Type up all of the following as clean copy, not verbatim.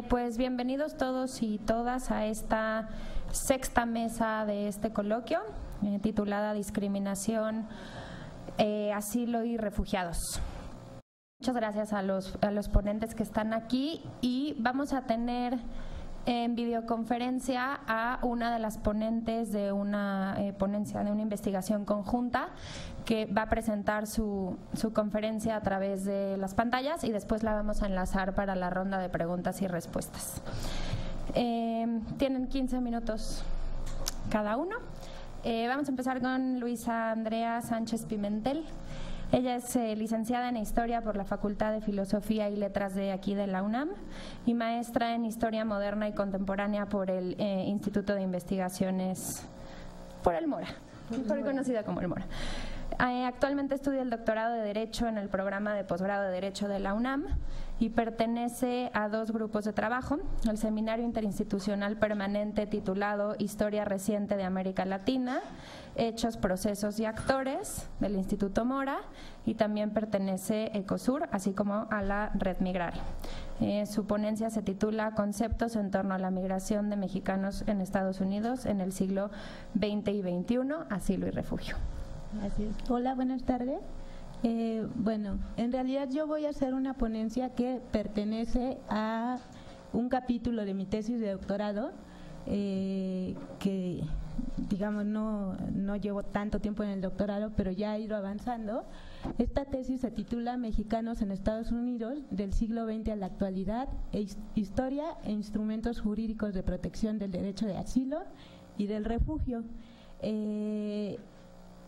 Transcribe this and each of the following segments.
Pues bienvenidos todos y todas a esta sexta mesa de este coloquio titulada Discriminación, Asilo y Refugiados. Muchas gracias a los ponentes que están aquí, y vamos a tener en videoconferencia a una de las ponentes de una ponencia de una investigación conjunta que va a presentar su conferencia a través de las pantallas, y después la vamos a enlazar para la ronda de preguntas y respuestas. Tienen 15 minutos cada uno. Vamos a empezar con Luisa Andrea Sánchez Pimentel. Ella es licenciada en Historia por la Facultad de Filosofía y Letras de aquí de la UNAM y maestra en Historia Moderna y Contemporánea por el Instituto de Investigaciones por el Mora, mejor conocida como el Mora. Actualmente estudia el doctorado de Derecho en el programa de posgrado de Derecho de la UNAM y pertenece a dos grupos de trabajo: el Seminario Interinstitucional Permanente titulado Historia Reciente de América Latina, Hechos, Procesos y Actores del Instituto Mora, y también pertenece Ecosur, así como a la Red Migraria. Su ponencia se titula Conceptos en torno a la migración de mexicanos en Estados Unidos en el siglo XX y XXI, asilo y refugio. Así es. Hola, buenas tardes. Bueno, en realidad yo voy a hacer una ponencia que pertenece a un capítulo de mi tesis de doctorado, que digamos no llevo tanto tiempo en el doctorado, pero ya he ido avanzando. Esta tesis se titula Mexicanos en Estados Unidos del siglo XX a la actualidad, historia e instrumentos jurídicos de protección del derecho de asilo y del refugio.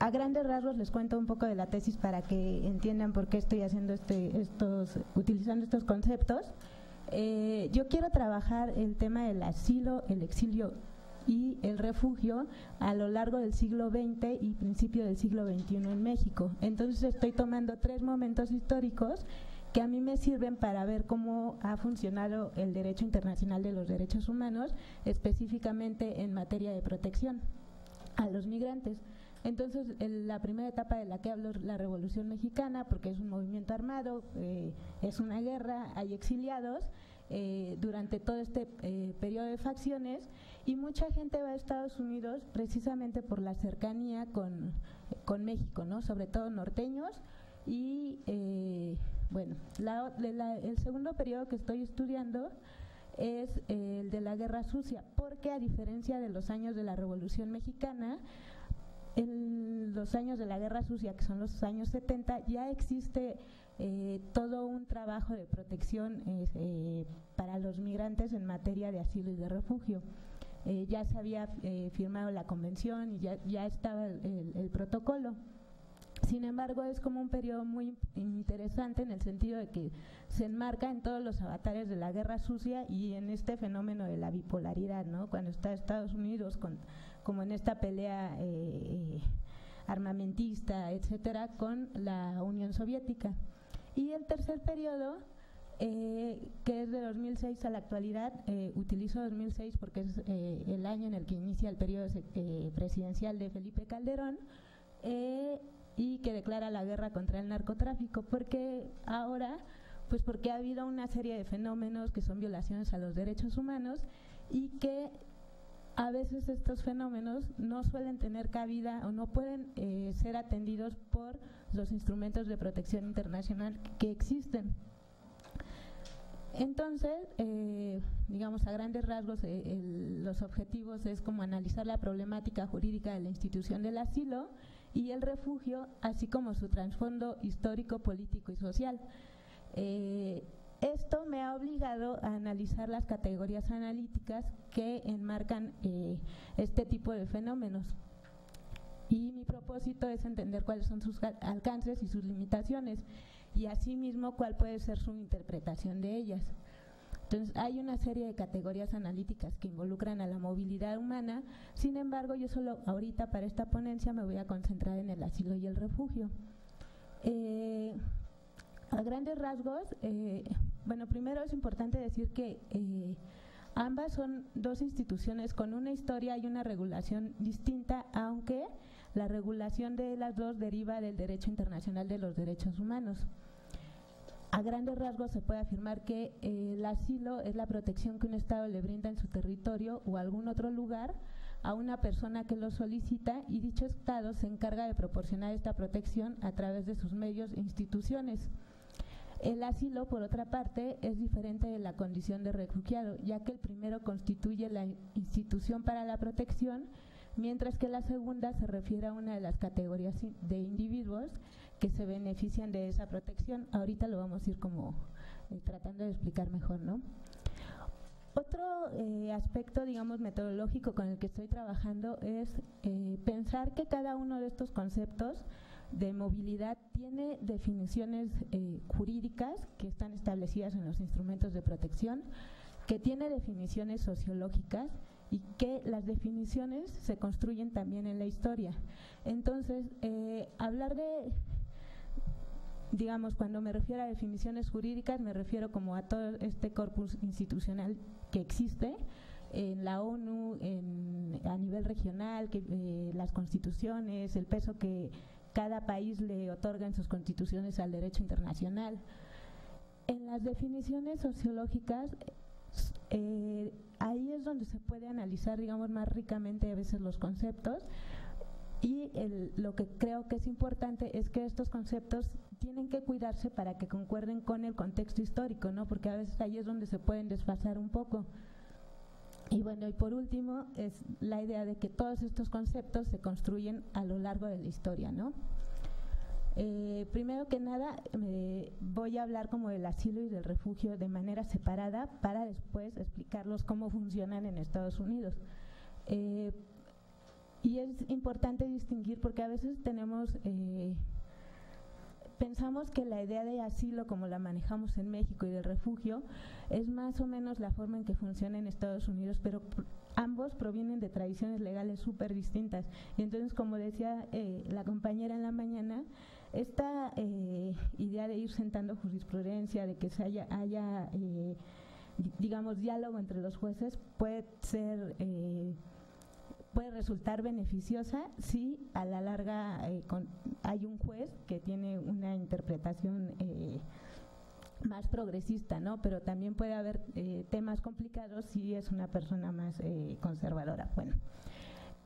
A grandes rasgos les cuento un poco de la tesis para que entiendan por qué estoy haciendo utilizando estos conceptos. Yo quiero trabajar el tema del asilo, el exilio y el refugio a lo largo del siglo XX y principio del siglo XXI en México. Entonces estoy tomando 3 momentos históricos que a mí me sirven para ver cómo ha funcionado el derecho internacional de los derechos humanos, específicamente en materia de protección a los migrantes. Entonces, la primera etapa de la que hablo es la Revolución Mexicana, porque es un movimiento armado, es una guerra, hay exiliados durante todo este periodo de facciones, y mucha gente va a Estados Unidos precisamente por la cercanía con México, ¿no? Sobre todo norteños. Y bueno, el segundo periodo que estoy estudiando es el de la Guerra Sucia, porque a diferencia de los años de la Revolución Mexicana, en los años de la Guerra Sucia, que son los años 70, ya existe todo un trabajo de protección para los migrantes en materia de asilo y de refugio. Ya se había firmado la convención y ya estaba el protocolo. Sin embargo, es como un periodo muy interesante en el sentido de que se enmarca en todos los avatares de la Guerra Sucia y en este fenómeno de la bipolaridad, ¿no? Cuando está Estados Unidos como en esta pelea armamentista, etcétera, con la Unión Soviética. Y el tercer periodo, que es de 2006 a la actualidad, utilizo 2006 porque es el año en el que inicia el periodo presidencial de Felipe Calderón, y que declara la guerra contra el narcotráfico, porque ahora, pues porque ha habido una serie de fenómenos que son violaciones a los derechos humanos y que a veces estos fenómenos no suelen tener cabida o no pueden ser atendidos por los instrumentos de protección internacional que existen. Entonces, digamos, a grandes rasgos, los objetivos es como analizar la problemática jurídica de la institución del asilo y el refugio, así como su trasfondo histórico, político y social. Esto me ha obligado a analizar las categorías analíticas que enmarcan este tipo de fenómenos. Y mi propósito es entender cuáles son sus alcances y sus limitaciones, y asimismo cuál puede ser su interpretación de ellas. Entonces, hay una serie de categorías analíticas que involucran a la movilidad humana. Sin embargo, yo solo ahorita para esta ponencia me voy a concentrar en el asilo y el refugio. A grandes rasgos, Bueno, primero es importante decir que ambas son dos instituciones con una historia y una regulación distinta, aunque la regulación de las dos deriva del derecho internacional de los derechos humanos. A grandes rasgos se puede afirmar que el asilo es la protección que un Estado le brinda en su territorio o algún otro lugar a una persona que lo solicita, y dicho Estado se encarga de proporcionar esta protección a través de sus medios e instituciones. El asilo, por otra parte, es diferente de la condición de refugiado, ya que el primero constituye la institución para la protección, mientras que la segunda se refiere a una de las categorías de individuos que se benefician de esa protección. Ahorita lo vamos a ir como tratando de explicar mejor, ¿no? Otro aspecto, digamos, metodológico con el que estoy trabajando es pensar que cada uno de estos conceptos de movilidad tiene definiciones jurídicas que están establecidas en los instrumentos de protección, que tiene definiciones sociológicas y que las definiciones se construyen también en la historia. Entonces, hablar de, digamos, cuando me refiero a definiciones jurídicas, me refiero como a todo este corpus institucional que existe en la ONU, a nivel regional, las constituciones, el peso que cada país le otorga en sus constituciones al derecho internacional. En las definiciones sociológicas, ahí es donde se puede analizar, digamos, más ricamente a veces los conceptos, y lo que creo que es importante es que estos conceptos tienen que cuidarse para que concuerden con el contexto histórico, ¿no? Porque a veces ahí es donde se pueden desfasar un poco. Y bueno, y por último es la idea de que todos estos conceptos se construyen a lo largo de la historia, ¿no? Primero que nada, voy a hablar como del asilo y del refugio de manera separada para después explicarlos cómo funcionan en Estados Unidos. Y es importante distinguir porque a veces pensamos que la idea de asilo como la manejamos en México y del refugio es más o menos la forma en que funciona en Estados Unidos, pero ambos provienen de tradiciones legales súper distintas. Y entonces, como decía la compañera en la mañana, esta idea de ir sentando jurisprudencia, de que haya digamos, diálogo entre los jueces, puede resultar beneficiosa si a la larga hay un juez que tiene una interpretación más progresista, ¿no? Pero también puede haber temas complicados si es una persona más conservadora. Bueno,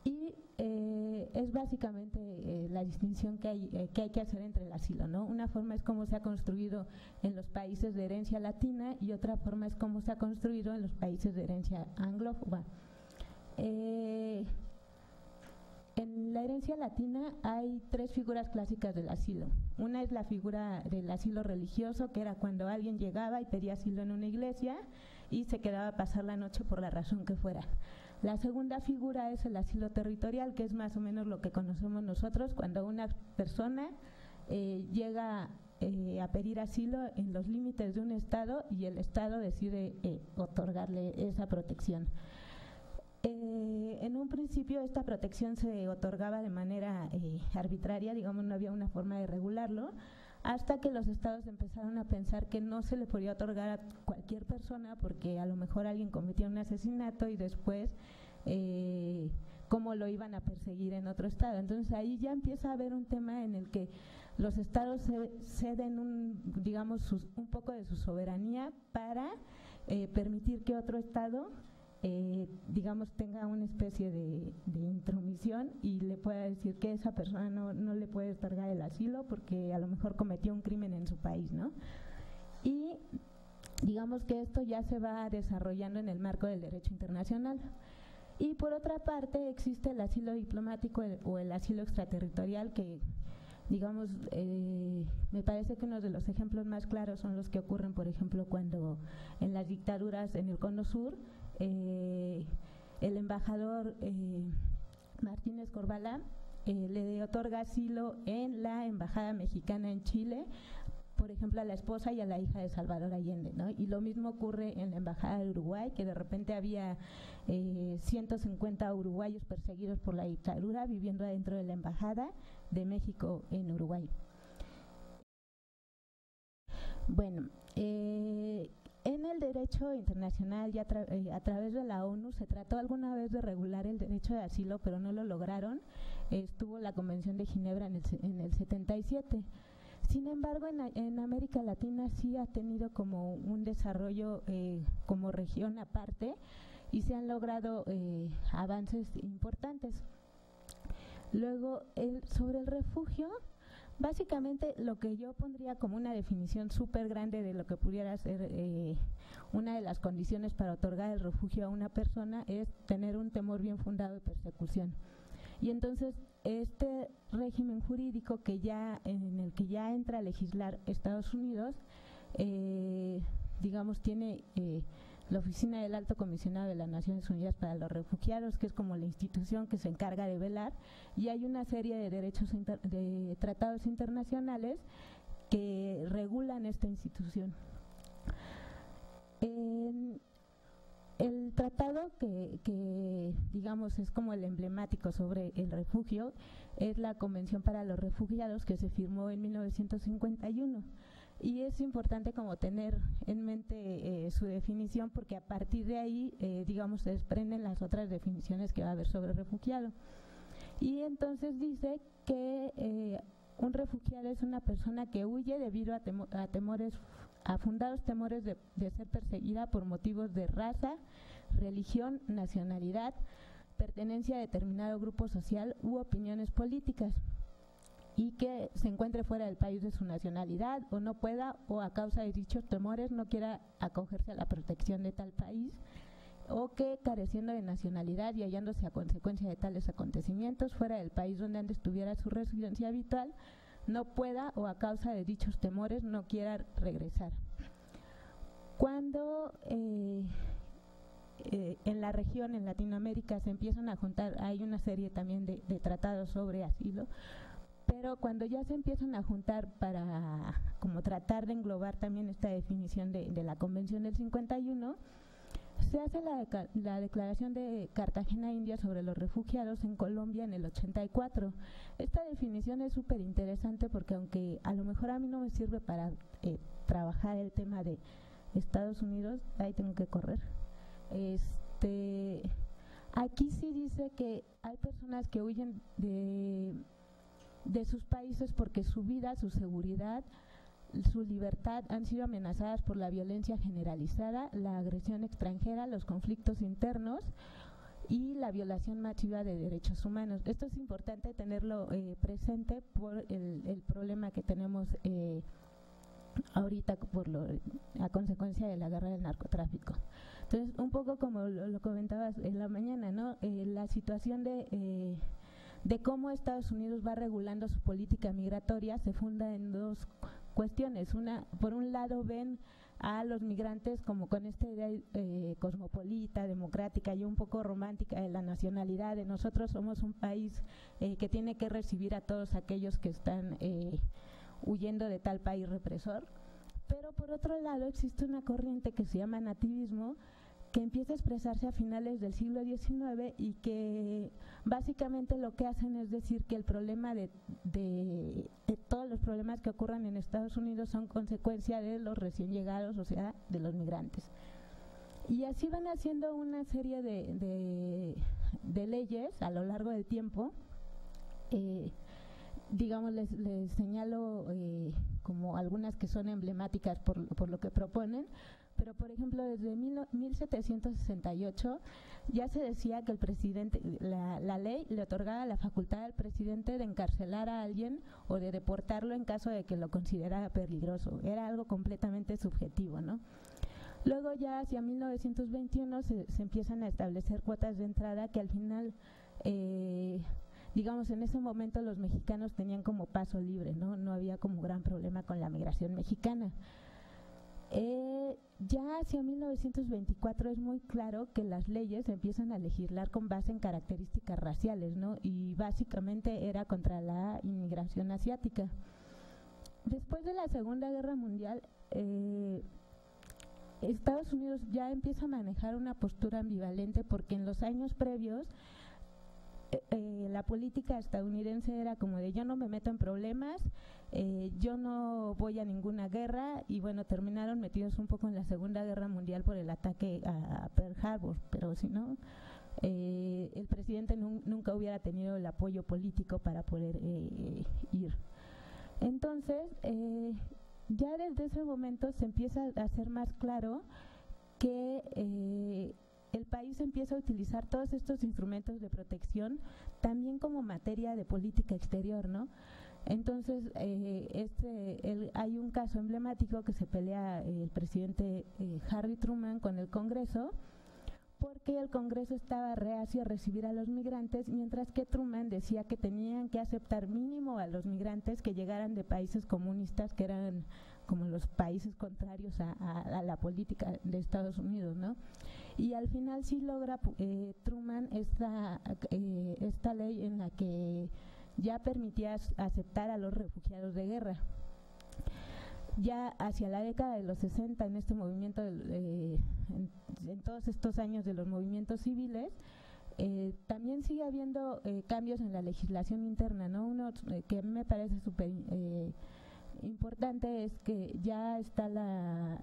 y es básicamente la distinción que hay que hacer entre el asilo, ¿no? Una forma es cómo se ha construido en los países de herencia latina y otra forma es cómo se ha construido en los países de herencia anglófona. En la herencia latina hay tres figuras clásicas del asilo. Una es la figura del asilo religioso, que era cuando alguien llegaba y pedía asilo en una iglesia y se quedaba a pasar la noche por la razón que fuera. La segunda figura es el asilo territorial, que es más o menos lo que conocemos nosotros, cuando una persona llega a pedir asilo en los límites de un estado y el estado decide otorgarle esa protección. En un principio esta protección se otorgaba de manera arbitraria, digamos, no había una forma de regularlo, hasta que los estados empezaron a pensar que no se le podía otorgar a cualquier persona porque a lo mejor alguien cometía un asesinato y después cómo lo iban a perseguir en otro estado. Entonces ahí ya empieza a haber un tema en el que los estados ceden digamos, un poco de su soberanía para permitir que otro estado digamos, tenga una especie de intromisión y le pueda decir que esa persona no le puede otorgar el asilo porque a lo mejor cometió un crimen en su país, ¿no? Y digamos que esto ya se va desarrollando en el marco del derecho internacional. Y por otra parte existe el asilo diplomático o el asilo extraterritorial, que digamos, me parece que uno de los ejemplos más claros son los que ocurren, por ejemplo, cuando en las dictaduras en el Cono Sur, el embajador Martínez Corvalán le otorga asilo en la embajada mexicana en Chile, por ejemplo, a la esposa y a la hija de Salvador Allende, ¿no? Y lo mismo ocurre en la embajada de Uruguay, que de repente había 150 uruguayos perseguidos por la dictadura viviendo adentro de la embajada de México en Uruguay. Bueno, en el derecho internacional y a través de la ONU se trató alguna vez de regular el derecho de asilo, pero no lo lograron. Estuvo la Convención de Ginebra en el 77. Sin embargo, en América Latina sí ha tenido como un desarrollo como región aparte y se han logrado avances importantes. Luego, sobre el refugio, básicamente lo que yo pondría como una definición súper grande de lo que pudiera ser una de las condiciones para otorgar el refugio a una persona es tener un temor bien fundado de persecución. Y entonces este régimen jurídico en el que ya entra a legislar Estados Unidos, digamos, tiene la Oficina del Alto Comisionado de las Naciones Unidas para los Refugiados, que es como la institución que se encarga de velar, y hay una serie de de tratados internacionales que regulan esta institución. El tratado que digamos es como el emblemático sobre el refugio es la Convención para los Refugiados, que se firmó en 1951. Y es importante como tener en mente su definición, porque a partir de ahí, digamos, se desprenden las otras definiciones que va a haber sobre refugiado. Y entonces dice que un refugiado es una persona que huye debido a fundados temores de ser perseguida por motivos de raza, religión, nacionalidad, pertenencia a determinado grupo social u opiniones políticas, y que se encuentre fuera del país de su nacionalidad o no pueda, o a causa de dichos temores no quiera acogerse a la protección de tal país, o que careciendo de nacionalidad y hallándose a consecuencia de tales acontecimientos fuera del país donde antes tuviera su residencia habitual, no pueda o a causa de dichos temores no quiera regresar. Cuando en la región, en Latinoamérica, se empiezan a juntar, hay una serie también de tratados sobre asilo, pero cuando ya se empiezan a juntar para como tratar de englobar también esta definición de la Convención del 51, se hace la Declaración de Cartagena India sobre los refugiados en Colombia en el 84. Esta definición es súper interesante porque aunque a lo mejor a mí no me sirve para trabajar el tema de Estados Unidos, ahí tengo que correr, aquí sí dice que hay personas que huyen de sus países porque su vida, su seguridad, su libertad han sido amenazadas por la violencia generalizada, la agresión extranjera, los conflictos internos y la violación masiva de derechos humanos. Esto es importante tenerlo presente por el problema que tenemos ahorita a consecuencia de la guerra del narcotráfico. Entonces, un poco como lo comentabas en la mañana, ¿no? La situación de cómo Estados Unidos va regulando su política migratoria se funda en dos cuestiones. Por un lado, ven a los migrantes como con esta idea cosmopolita, democrática y un poco romántica de la nacionalidad, de nosotros somos un país que tiene que recibir a todos aquellos que están huyendo de tal país represor. Pero por otro lado existe una corriente que se llama nativismo, que empieza a expresarse a finales del siglo XIX y que básicamente lo que hacen es decir que el problema de todos los problemas que ocurran en Estados Unidos son consecuencia de los recién llegados, o sea, de los migrantes. Y así van haciendo una serie de leyes a lo largo del tiempo. Digamos, les señalo como algunas que son emblemáticas por lo que proponen. Pero, por ejemplo, desde 1768 ya se decía que el presidente, la ley le otorgaba la facultad al presidente de encarcelar a alguien o de deportarlo en caso de que lo considerara peligroso. Era algo completamente subjetivo, ¿no? Luego ya hacia 1921 se empiezan a establecer cuotas de entrada que al final, digamos, en ese momento los mexicanos tenían como paso libre, ¿no? No había como gran problema con la migración mexicana. Ya hacia 1924 es muy claro que las leyes empiezan a legislar con base en características raciales, ¿no? Y básicamente era contra la inmigración asiática. Después de la Segunda Guerra Mundial, Estados Unidos ya empieza a manejar una postura ambivalente porque en los años previos la política estadounidense era como de yo no me meto en problemas, yo no voy a ninguna guerra, y bueno, terminaron metidos un poco en la Segunda Guerra Mundial por el ataque a Pearl Harbor, pero si no, el presidente nunca hubiera tenido el apoyo político para poder ir. Entonces, ya desde ese momento se empieza a hacer más claro que el país empieza a utilizar todos estos instrumentos de protección también como materia de política exterior, ¿no? Entonces, hay un caso emblemático que se pelea el presidente Harry Truman con el Congreso, porque el Congreso estaba reacio a recibir a los migrantes, mientras que Truman decía que tenían que aceptar mínimo a los migrantes que llegaran de países comunistas, que eran como los países contrarios a la política de Estados Unidos, ¿no? Y al final sí logra Truman esta ley en la que ya permitía aceptar a los refugiados de guerra. Ya hacia la década de los 60, en este movimiento, en todos estos años de los movimientos civiles, también sigue habiendo cambios en la legislación interna, ¿no? Uno que a mí me parece súper importante es que ya está la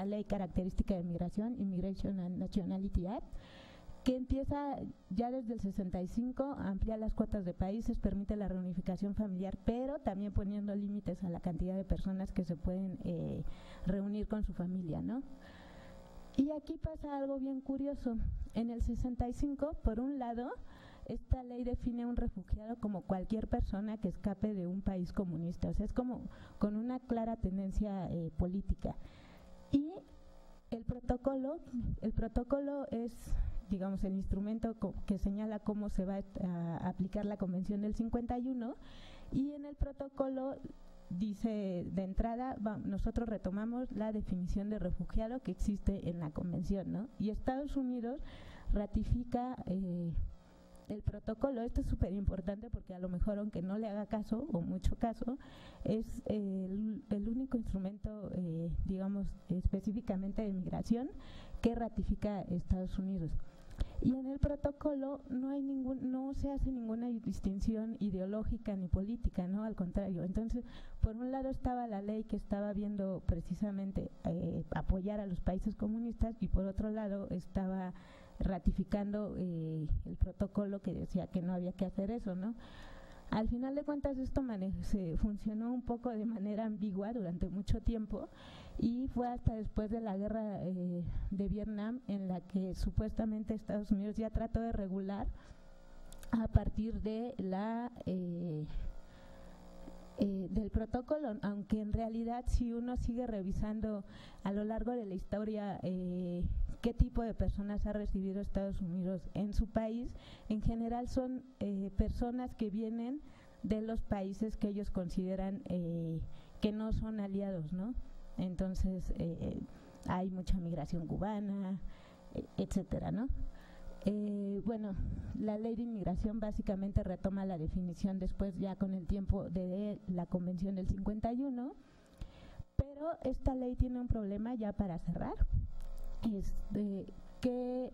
ley característica de migración, Immigration and Nationality Act, que empieza ya desde el 65 a ampliar las cuotas de países, permite la reunificación familiar, pero también poniendo límites a la cantidad de personas que se pueden reunir con su familia, ¿no? Y aquí pasa algo bien curioso. En el 65, por un lado, esta ley define un refugiado como cualquier persona que escape de un país comunista, o sea, es como con una clara tendencia política. Y el protocolo es, digamos, el instrumento que señala cómo se va a aplicar la Convención del 51, y en el protocolo dice de entrada, nosotros retomamos la definición de refugiado que existe en la Convención, ¿no? Y Estados Unidos ratifica el protocolo. Esto es súper importante porque a lo mejor, aunque no le haga caso o mucho caso, es el único instrumento, digamos, específicamente de migración que ratifica Estados Unidos. Y en el protocolo no se hace ninguna distinción ideológica ni política, ¿no? Al contrario. Entonces, por un lado estaba la ley que estaba viendo precisamente apoyar a los países comunistas, y por otro lado estaba ratificando el protocolo que decía que no había que hacer eso, ¿no? Al final de cuentas esto se funcionó un poco de manera ambigua durante mucho tiempo, y fue hasta después de la guerra de Vietnam en la que supuestamente Estados Unidos ya trató de regular a partir de del protocolo, aunque en realidad si uno sigue revisando a lo largo de la historia qué tipo de personas ha recibido Estados Unidos en su país, en general son personas que vienen de los países que ellos consideran que no son aliados, ¿no? Entonces hay mucha migración cubana, etcétera, ¿no? Bueno, la ley de inmigración básicamente retoma la definición después, ya con el tiempo, de la Convención del 51, pero esta ley tiene un problema, ya para cerrar, que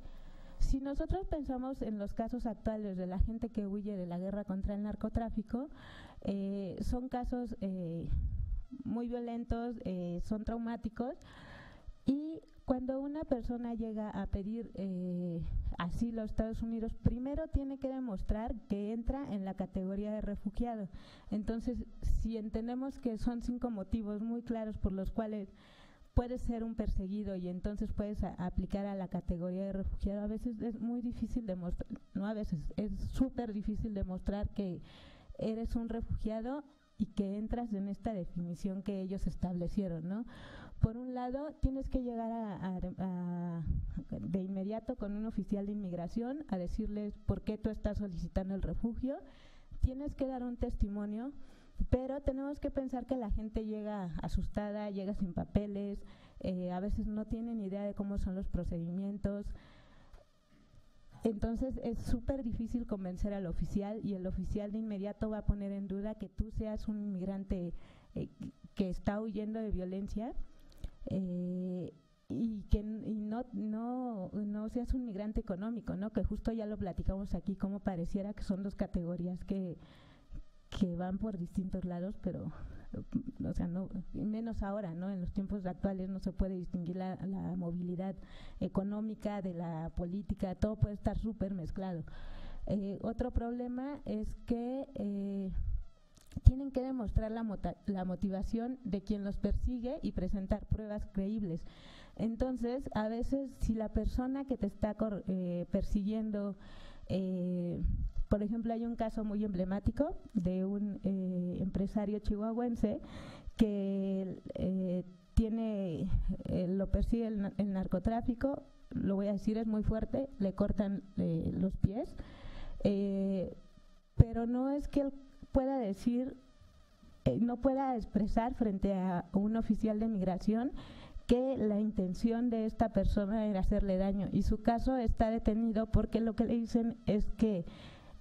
si nosotros pensamos en los casos actuales de la gente que huye de la guerra contra el narcotráfico, son casos muy violentos, son traumáticos, y cuando una persona llega a pedir asilo a Estados Unidos, primero tiene que demostrar que entra en la categoría de refugiado. Entonces, si entendemos que son 5 motivos muy claros por los cuales puedes ser un perseguido y entonces puedes aplicar a la categoría de refugiado, a veces es muy difícil demostrar, no a veces, es súper difícil demostrar que eres un refugiado y que entras en esta definición que ellos establecieron, ¿no? Por un lado, tienes que llegar de inmediato con un oficial de inmigración a decirles por qué tú estás solicitando el refugio. Tienes que dar un testimonio, pero tenemos que pensar que la gente llega asustada, llega sin papeles, a veces no tienen idea de cómo son los procedimientos. Entonces es súper difícil convencer al oficial, y el oficial de inmediato va a poner en duda que tú seas un inmigrante que está huyendo de violencia. y no seas un migrante económico, ¿no? Que justo ya lo platicamos aquí, como pareciera que son dos categorías que van por distintos lados, pero o sea, no, menos ahora, ¿no? En los tiempos actuales no se puede distinguir la movilidad económica de la política, todo puede estar súper mezclado. Otro problema es que tienen que demostrar la motivación de quien los persigue y presentar pruebas creíbles. Entonces, a veces, si la persona que te está persiguiendo, por ejemplo, hay un caso muy emblemático de un empresario chihuahuense que lo persigue el narcotráfico, lo voy a decir, es muy fuerte, le cortan los pies, pero no es que él pueda decir, no pueda expresar frente a un oficial de migración que la intención de esta persona era hacerle daño, y su caso está detenido porque lo que le dicen es que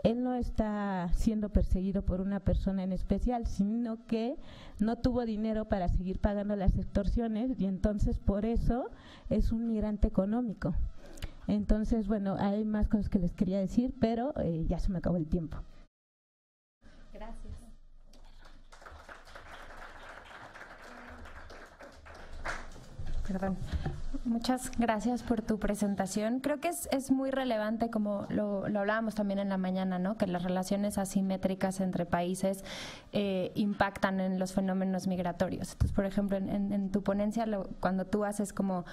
él no está siendo perseguido por una persona en especial, sino que no tuvo dinero para seguir pagando las extorsiones y entonces por eso es un migrante económico. Entonces, bueno, hay más cosas que les quería decir, pero ya se me acabó el tiempo. Gracias. Perdón. Muchas gracias por tu presentación. Creo que es muy relevante, como lo hablábamos también en la mañana, ¿no? Que las relaciones asimétricas entre países impactan en los fenómenos migratorios. Entonces, por ejemplo, en tu ponencia, cuando tú haces como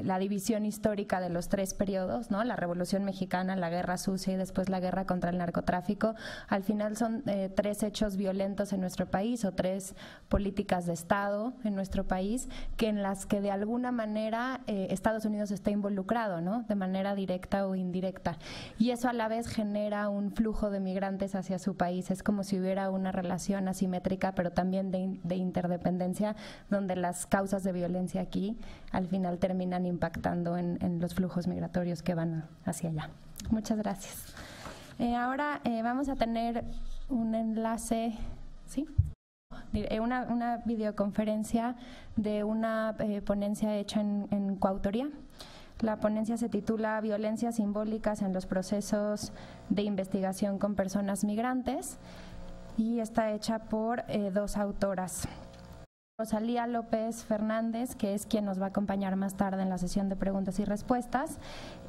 la división histórica de los tres periodos, ¿no? La Revolución Mexicana, la Guerra Sucia y después la guerra contra el narcotráfico, al final son tres hechos violentos en nuestro país o tres políticas de Estado en nuestro país en las que de alguna manera Estados Unidos está involucrado, ¿no? De manera directa o indirecta. Y eso a la vez genera un flujo de migrantes hacia su país. Es como si hubiera una relación asimétrica, pero también de interdependencia, donde las causas de violencia aquí al final terminan impactando en los flujos migratorios que van hacia allá. Muchas gracias. Ahora vamos a tener un enlace, ¿sí? Una videoconferencia de una ponencia hecha en coautoría. La ponencia se titula Violencias simbólicas en los procesos de investigación con personas migrantes y está hecha por dos autoras. Rosalía López Fernández, que es quien nos va a acompañar más tarde en la sesión de preguntas y respuestas,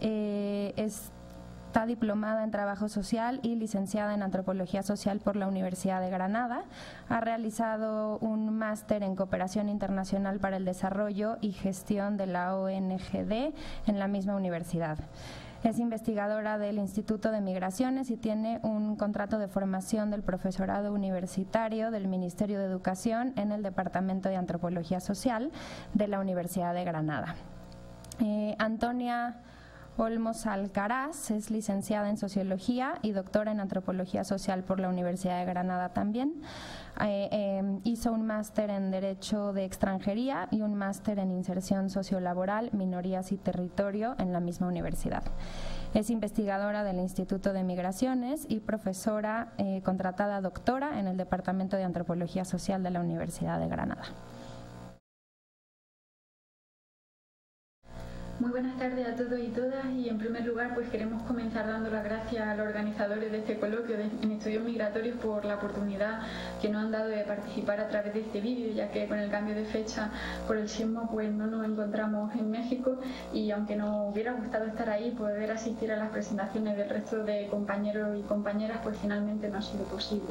está diplomada en Trabajo Social y licenciada en Antropología Social por la Universidad de Granada. Ha realizado un máster en Cooperación Internacional para el Desarrollo y Gestión de la ONGD en la misma universidad. Es investigadora del Instituto de Migraciones y tiene un contrato de formación del profesorado universitario del Ministerio de Educación en el Departamento de Antropología Social de la Universidad de Granada. Antonia Olmos Alcaraz es licenciada en Sociología y doctora en Antropología Social por la Universidad de Granada también. Hizo un máster en Derecho de Extranjería y un máster en Inserción Sociolaboral, Minorías y Territorio en la misma universidad. Es investigadora del Instituto de Migraciones y profesora contratada doctora en el Departamento de Antropología Social de la Universidad de Granada. Muy buenas tardes a todos y todas, y en primer lugar pues queremos comenzar dando las gracias a los organizadores de este coloquio en estudios migratorios por la oportunidad que nos han dado de participar a través de este vídeo, ya que con el cambio de fecha por el sismo pues no nos encontramos en México, y aunque nos hubiera gustado estar ahí, poder asistir a las presentaciones del resto de compañeros y compañeras, pues finalmente no ha sido posible.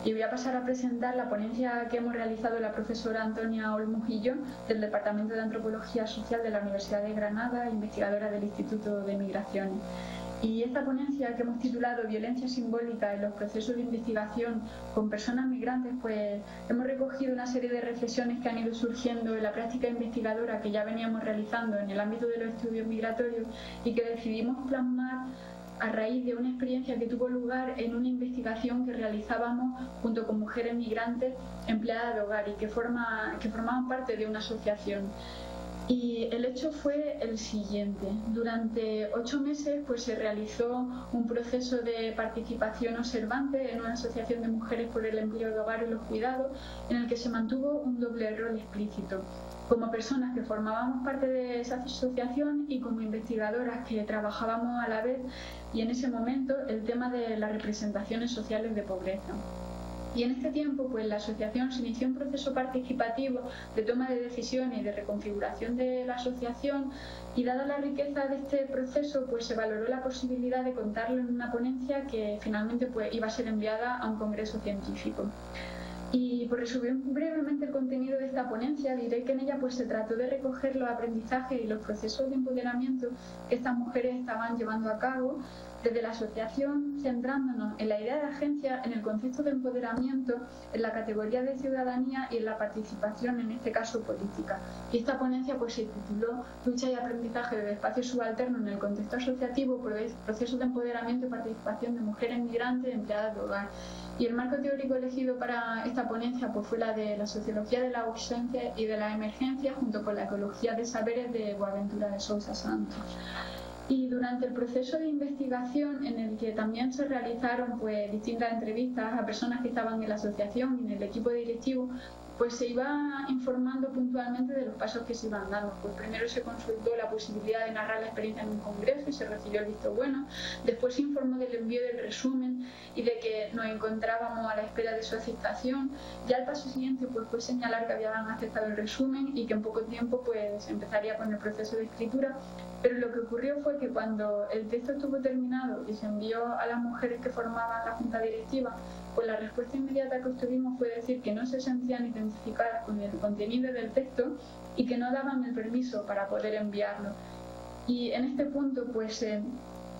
Y voy a pasar a presentar la ponencia que hemos realizado la profesora Antonia Olmos y yo, del Departamento de Antropología Social de la Universidad de Granada, investigadora del Instituto de Migraciones. Y esta ponencia que hemos titulado Violencia simbólica en los procesos de investigación con personas migrantes, pues hemos recogido una serie de reflexiones que han ido surgiendo en la práctica investigadora que ya veníamos realizando en el ámbito de los estudios migratorios y que decidimos plasmar a raíz de una experiencia que tuvo lugar en una investigación que realizábamos junto con mujeres migrantes empleadas de hogar y que formaban parte de una asociación. Y el hecho fue el siguiente: durante 8 meses pues se realizó un proceso de participación observante en una asociación de mujeres por el empleo de hogar y los cuidados, en el que se mantuvo un doble rol explícito. como personas que formábamos parte de esa asociación y como investigadoras que trabajábamos a la vez, y en ese momento, el tema de las representaciones sociales de pobreza. Y en este tiempo, pues la asociación se inició un proceso participativo de toma de decisiones y de reconfiguración de la asociación, y dada la riqueza de este proceso, pues se valoró la posibilidad de contarlo en una ponencia que finalmente pues iba a ser enviada a un congreso científico. Y por resumir brevemente el contenido de esta ponencia, diré que en ella pues se trató de recoger los aprendizajes y los procesos de empoderamiento que estas mujeres estaban llevando a cabo desde la asociación, centrándonos en la idea de agencia, en el concepto de empoderamiento, en la categoría de ciudadanía y en la participación, en este caso política. Y esta ponencia pues se tituló Lucha y aprendizaje de espacios subalternos en el contexto asociativo, procesos de empoderamiento y participación de mujeres migrantes empleadas de hogar. Y el marco teórico elegido para esta ponencia pues fue la de la sociología de la ausencia y de la emergencia, junto con la ecología de saberes de Boaventura de Sousa Santos. Y durante el proceso de investigación, en el que también se realizaron pues distintas entrevistas a personas que estaban en la asociación y en el equipo directivo, pues se iba informando puntualmente de los pasos que se iban dando. Pues primero se consultó la posibilidad de narrar la experiencia en un congreso y se recibió el visto bueno. Después se informó del envío del resumen y de que nos encontrábamos a la espera de su aceptación. Ya el paso siguiente pues fue señalar que habían aceptado el resumen y que en poco tiempo pues empezaría con el proceso de escritura. Pero lo que ocurrió fue que cuando el texto estuvo terminado y se envió a las mujeres que formaban la junta directiva, pues la respuesta inmediata que obtuvimos fue decir que no se sentían identificadas con el contenido del texto y que no daban el permiso para poder enviarlo. Y en este punto pues se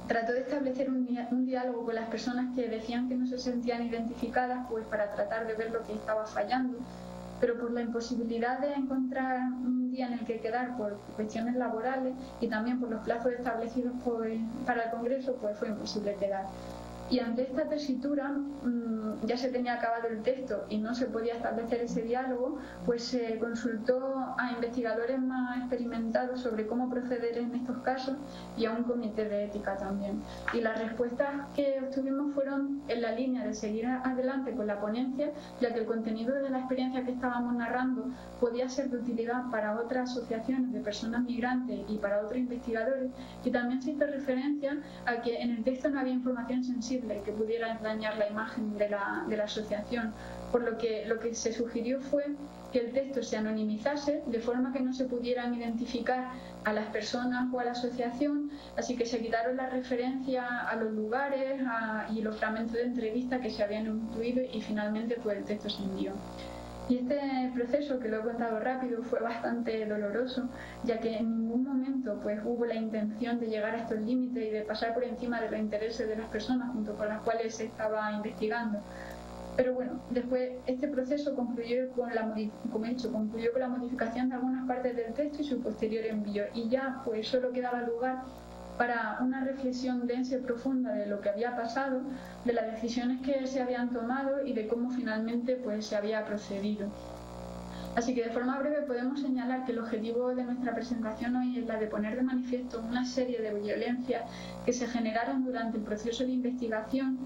trató de establecer un diálogo con las personas que decían que no se sentían identificadas, pues para tratar de ver lo que estaba fallando. Pero por la imposibilidad de encontrar un día en el que quedar por cuestiones laborales y también por los plazos establecidos para el Congreso, pues fue imposible quedar. Y ante esta tesitura, ya se tenía acabado el texto y no se podía establecer ese diálogo, pues se consultó a investigadores más experimentados sobre cómo proceder en estos casos y a un comité de ética también. Y las respuestas que obtuvimos fueron en la línea de seguir adelante con la ponencia, ya que el contenido de la experiencia que estábamos narrando podía ser de utilidad para otras asociaciones de personas migrantes y para otros investigadores, y también se hizo referencia a que en el texto no había información sensible que pudiera dañar la imagen de la asociación, por lo que se sugirió fue que el texto se anonimizase de forma que no se pudieran identificar a las personas o a la asociación, así que se quitaron la referencia a los lugares y los fragmentos de entrevista que se habían incluido, y finalmente pues el texto se envió. Y este proceso, que lo he contado rápido, fue bastante doloroso, ya que en ningún momento pues hubo la intención de llegar a estos límites y de pasar por encima de los intereses de las personas junto con las cuales se estaba investigando. Pero bueno, después este proceso concluyó con la modificación de algunas partes del texto y su posterior envío, y ya pues solo quedaba lugar para una reflexión densa y profunda de lo que había pasado, de las decisiones que se habían tomado y de cómo finalmente pues se había procedido. Así que de forma breve podemos señalar que el objetivo de nuestra presentación hoy es la de poner de manifiesto una serie de violencias que se generaron durante el proceso de investigación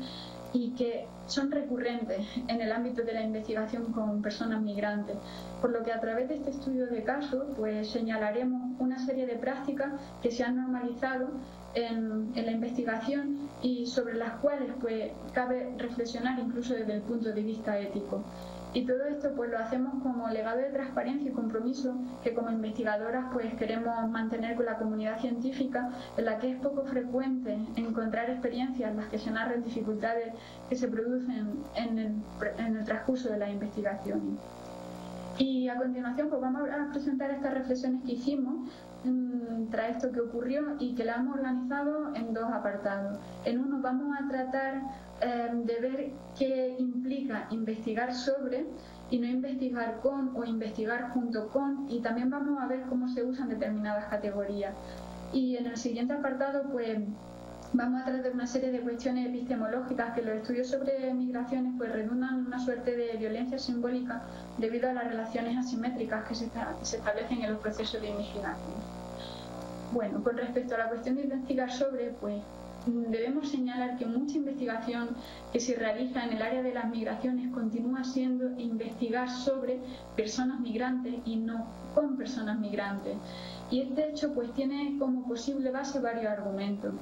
y que son recurrentes en el ámbito de la investigación con personas migrantes, por lo que a través de este estudio de caso pues señalaremos una serie de prácticas que se han normalizado en la investigación y sobre las cuales pues cabe reflexionar incluso desde el punto de vista ético. Y todo esto pues lo hacemos como legado de transparencia y compromiso que como investigadoras pues queremos mantener con la comunidad científica, en la que es poco frecuente encontrar experiencias en las que se narran dificultades que se producen en el transcurso de la investigación. Y a continuación pues vamos a presentar estas reflexiones que hicimos tras esto que ocurrió y que la hemos organizado en dos apartados. En uno vamos a tratar de ver qué implica investigar sobre y no investigar con o investigar junto con, y también vamos a ver cómo se usan determinadas categorías. Y en el siguiente apartado pues vamos a tratar una serie de cuestiones epistemológicas que los estudios sobre migraciones pues redundan en una suerte de violencia simbólica debido a las relaciones asimétricas que se establecen en los procesos de investigación. Bueno, con respecto a la cuestión de investigar sobre, pues debemos señalar que mucha investigación que se realiza en el área de las migraciones continúa siendo investigar sobre personas migrantes y no con personas migrantes. Y este hecho pues tiene como posible base varios argumentos.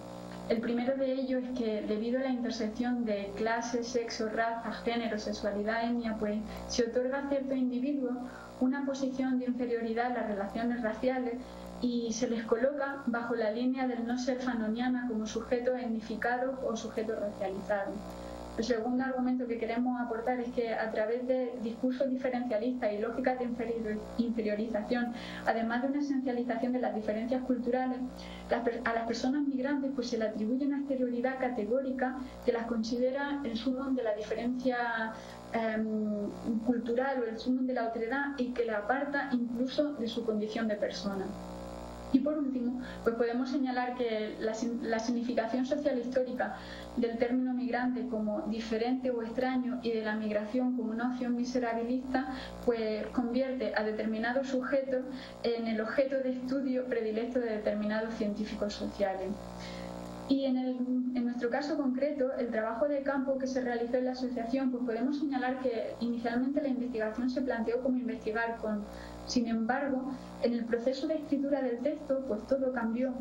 El primero de ellos es que debido a la intersección de clase, sexo, raza, género, sexualidad, etnia, pues se otorga a ciertos individuos una posición de inferioridad en las relaciones raciales y se les coloca bajo la línea del no ser fanoniana como sujetos etnificados o sujetos racializados. El segundo argumento que queremos aportar es que a través de discursos diferencialistas y lógicas de inferiorización, además de una esencialización de las diferencias culturales, a las personas migrantes pues se le atribuye una exterioridad categórica que las considera el sumum de la diferencia cultural o el sumum de la otredad y que la aparta incluso de su condición de persona. Y por último, pues podemos señalar que la significación social histórica del término migrante como diferente o extraño y de la migración como una opción miserabilista, pues convierte a determinados sujetos en el objeto de estudio predilecto de determinados científicos sociales. Y en nuestro caso concreto, el trabajo de campo que se realizó en la asociación, pues podemos señalar que inicialmente la investigación se planteó como investigar con. Sin embargo, en el proceso de escritura del texto, pues todo cambió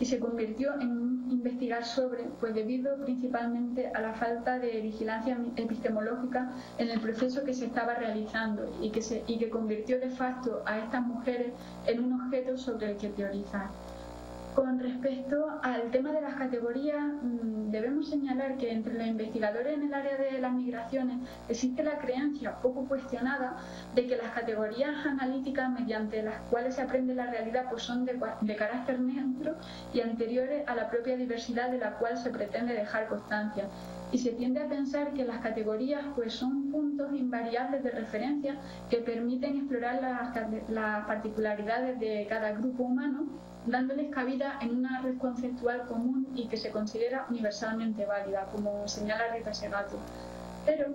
y se convirtió en investigar sobre, pues debido principalmente a la falta de vigilancia epistemológica en el proceso que se estaba realizando y que convirtió de facto a estas mujeres en un objeto sobre el que teorizar. Con respecto al tema de las categorías, debemos señalar que entre los investigadores en el área de las migraciones existe la creencia poco cuestionada de que las categorías analíticas mediante las cuales se aprende la realidad pues son de carácter neutro y anteriores a la propia diversidad de la cual se pretende dejar constancia. Y se tiende a pensar que las categorías pues son puntos invariables de referencia que permiten explorar las particularidades de cada grupo humano, dándoles cabida en una red conceptual común y que se considera universalmente válida, como señala Rita Segato. Pero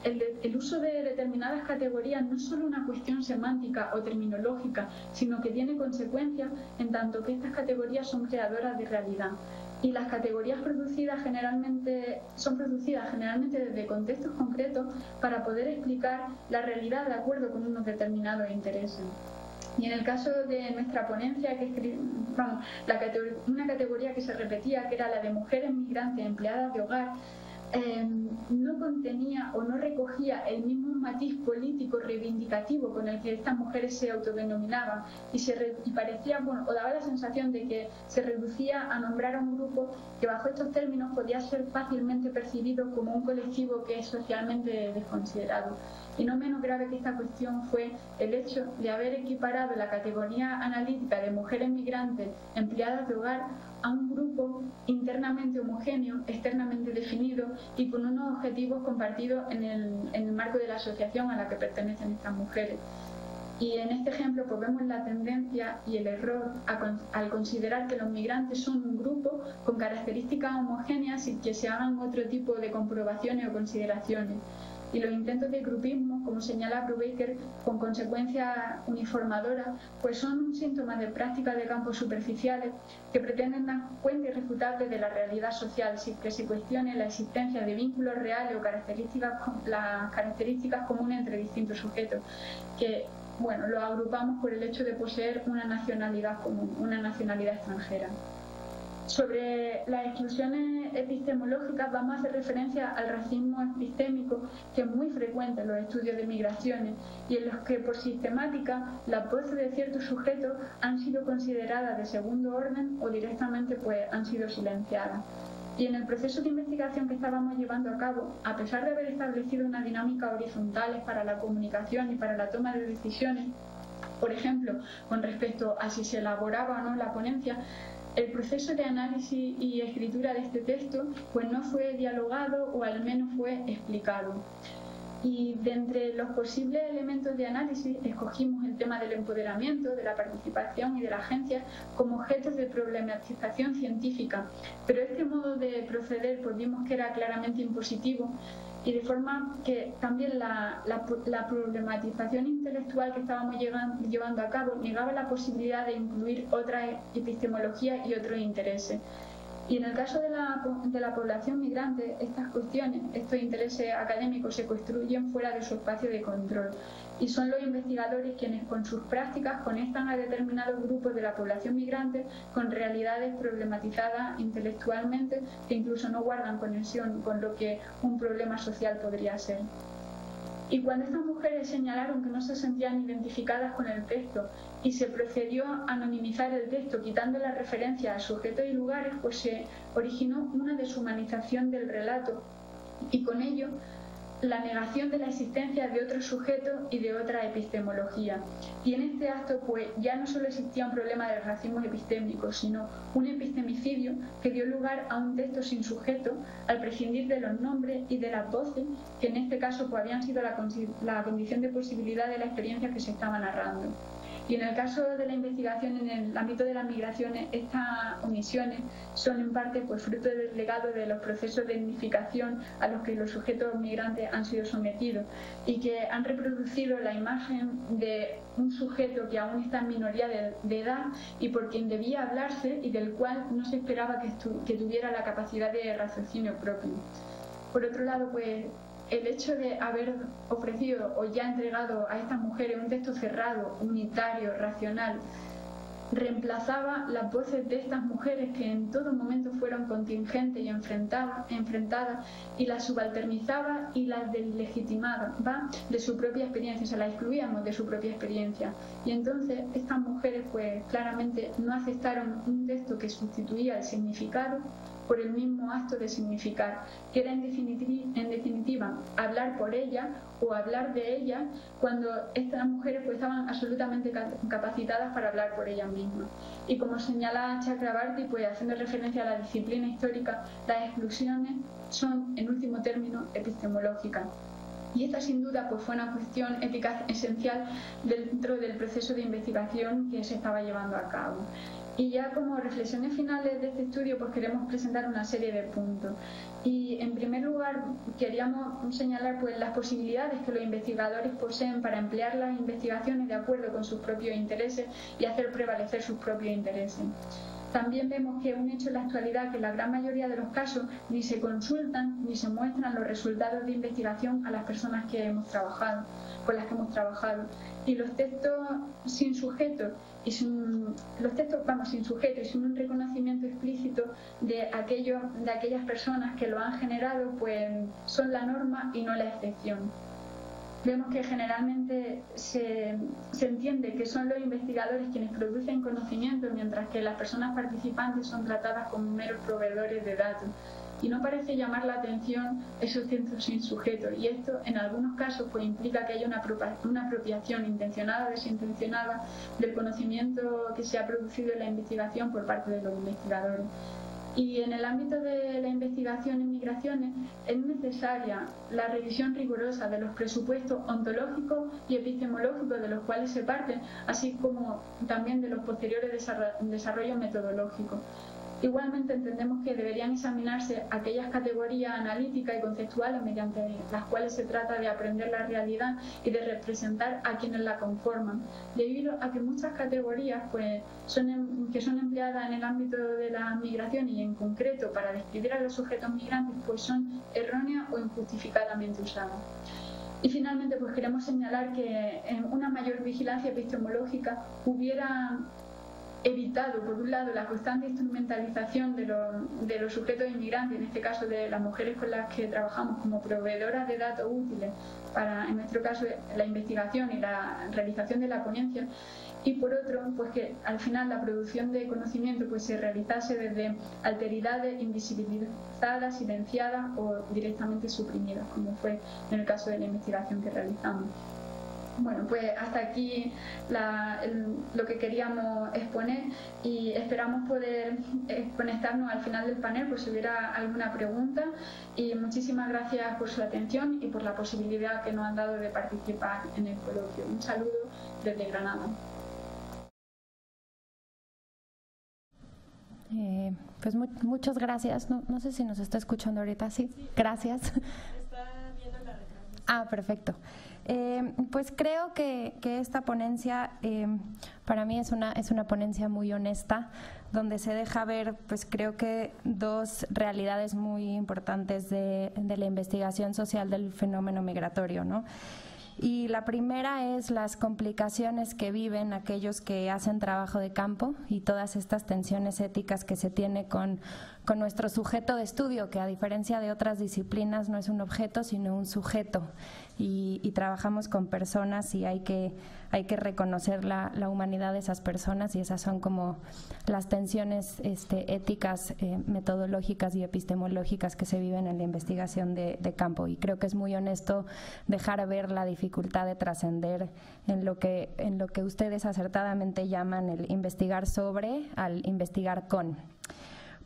el uso de determinadas categorías no es solo una cuestión semántica o terminológica, sino que tiene consecuencias en tanto que estas categorías son creadoras de realidad. Y las categorías son producidas generalmente desde contextos concretos para poder explicar la realidad de acuerdo con unos determinados intereses. Y en el caso de nuestra ponencia, una categoría que se repetía, que era la de mujeres migrantes empleadas de hogar, no contenía o no recogía el mismo matiz político reivindicativo con el que estas mujeres se autodenominaban y parecía, o daba la sensación de que se reducía a nombrar a un grupo que bajo estos términos podía ser fácilmente percibido como un colectivo que es socialmente desconsiderado. Y no menos grave que esta cuestión fue el hecho de haber equiparado la categoría analítica de mujeres migrantes empleadas de hogar a un grupo internamente homogéneo, externamente definido y con unos objetivos compartidos en el marco de la asociación a la que pertenecen estas mujeres. Y en este ejemplo pues vemos la tendencia y el error al considerar que los migrantes son un grupo con características homogéneas y que se hagan otro tipo de comprobaciones o consideraciones. Y los intentos de grupismo, como señala Brubaker, con consecuencias uniformadoras, pues son un síntoma de prácticas de campo superficiales que pretenden dar cuenta irrefutable de la realidad social sin que se cuestione la existencia de vínculos reales o las características comunes entre distintos sujetos, que los agrupamos por el hecho de poseer una nacionalidad común, una nacionalidad extranjera. Sobre las exclusiones epistemológicas vamos a hacer referencia al racismo epistémico, que es muy frecuente en los estudios de migraciones y en los que por sistemática las voces de ciertos sujetos han sido consideradas de segundo orden o directamente pues han sido silenciadas. Y en el proceso de investigación que estábamos llevando a cabo, a pesar de haber establecido una dinámica horizontal para la comunicación y para la toma de decisiones, por ejemplo, con respecto a si se elaboraba o no la ponencia, el proceso de análisis y escritura de este texto pues no fue dialogado o al menos fue explicado. Y de entre los posibles elementos de análisis escogimos el tema del empoderamiento, de la participación y de la agencia como objetos de problematización científica, pero este modo de proceder pues vimos que era claramente impositivo y de forma que también la problematización intelectual que estábamos llevando a cabo negaba la posibilidad de incluir otra epistemología y otros intereses. Y en el caso de la población migrante, estas cuestiones, estos intereses académicos se construyen fuera de su espacio de control. Y son los investigadores quienes con sus prácticas conectan a determinados grupos de la población migrante con realidades problematizadas intelectualmente que incluso no guardan conexión con lo que un problema social podría ser. Y cuando estas mujeres señalaron que no se sentían identificadas con el texto y se procedió a anonimizar el texto quitando la referencia a sujetos y lugares, pues se originó una deshumanización del relato y con ello la negación de la existencia de otro sujeto y de otra epistemología. Y en este acto pues ya no solo existía un problema de racismo epistémico, sino un epistemicidio que dio lugar a un texto sin sujeto al prescindir de los nombres y de las voces que en este caso pues habían sido la condición de posibilidad de la experiencia que se estaba narrando. Y en el caso de la investigación en el ámbito de las migraciones, estas omisiones son en parte pues, fruto del legado de los procesos de etnificación a los que los sujetos migrantes han sido sometidos y que han reproducido la imagen de un sujeto que aún está en minoría de edad y por quien debía hablarse y del cual no se esperaba que tuviera la capacidad de raciocinio propio. Por otro lado, pues el hecho de haber ofrecido o ya entregado a estas mujeres un texto cerrado, unitario, racional, reemplazaba las voces de estas mujeres que en todo momento fueron contingentes y enfrentadas y las subalternizaba y las deslegitimaba de su propia experiencia, se las excluíamos de su propia experiencia. Y entonces estas mujeres pues claramente no aceptaron un texto que sustituía el significado por el mismo acto de significar, que era en definitiva hablar por ella o hablar de ella cuando estas mujeres pues estaban absolutamente capacitadas para hablar por ellas mismas. Y como señala Chakrabarty, pues haciendo referencia a la disciplina histórica, las exclusiones son en último término epistemológicas. Y esta sin duda pues, fue una cuestión eficaz esencial dentro del proceso de investigación que se estaba llevando a cabo. Y ya como reflexiones finales de este estudio pues queremos presentar una serie de puntos. Y en primer lugar queríamos señalar pues, las posibilidades que los investigadores poseen para emplear las investigaciones de acuerdo con sus propios intereses y hacer prevalecer sus propios intereses. También vemos que es un hecho en la actualidad que en la gran mayoría de los casos ni se consultan ni se muestran los resultados de investigación a las personas que hemos trabajado, con las que hemos trabajado. Y los textos sin sujeto y sin un reconocimiento explícito de aquellas personas que lo han generado, pues son la norma y no la excepción. Vemos que generalmente se entiende que son los investigadores quienes producen conocimiento, mientras que las personas participantes son tratadas como meros proveedores de datos. Y no parece llamar la atención esos textos sin sujeto, y esto en algunos casos pues, implica que haya una apropiación intencionada o desintencionada del conocimiento que se ha producido en la investigación por parte de los investigadores. Y en el ámbito de la investigación en migraciones es necesaria la revisión rigurosa de los presupuestos ontológicos y epistemológicos de los cuales se parten, así como también de los posteriores desarrollos metodológicos. Igualmente entendemos que deberían examinarse aquellas categorías analíticas y conceptuales mediante las cuales se trata de aprender la realidad y de representar a quienes la conforman, debido a que muchas categorías pues, que son empleadas en el ámbito de la migración y en concreto para describir a los sujetos migrantes pues, son erróneas o injustificadamente usadas. Y finalmente pues, queremos señalar que una mayor vigilancia epistemológica hubiera evitado, por un lado, la constante instrumentalización de los sujetos inmigrantes, en este caso de las mujeres con las que trabajamos como proveedoras de datos útiles para, en nuestro caso, la investigación y la realización de la ponencia, y por otro, pues que al final la producción de conocimiento pues se realizase desde alteridades invisibilizadas, silenciadas o directamente suprimidas, como fue en el caso de la investigación que realizamos. Bueno, pues hasta aquí lo que queríamos exponer y esperamos poder conectarnos al final del panel por si hubiera alguna pregunta, y muchísimas gracias por su atención y por la posibilidad que nos han dado de participar en el coloquio. Un saludo desde Granada. Pues muchas gracias. No sé si nos está escuchando ahorita. Sí, gracias. Está viendo la retransmisión. Ah, perfecto. Pues creo que esta ponencia para mí es una ponencia muy honesta, donde se deja ver, pues creo que dos realidades muy importantes de la investigación social del fenómeno migratorio, ¿no? Y la primera es las complicaciones que viven aquellos que hacen trabajo de campo y todas estas tensiones éticas que se tiene con nuestro sujeto de estudio, que a diferencia de otras disciplinas no es un objeto sino un sujeto, y trabajamos con personas y hay que reconocer la humanidad de esas personas, y esas son como las tensiones éticas, metodológicas y epistemológicas que se viven en la investigación de campo, y creo que es muy honesto dejar ver la dificultad de trascender en lo que ustedes acertadamente llaman el investigar sobre al investigar con.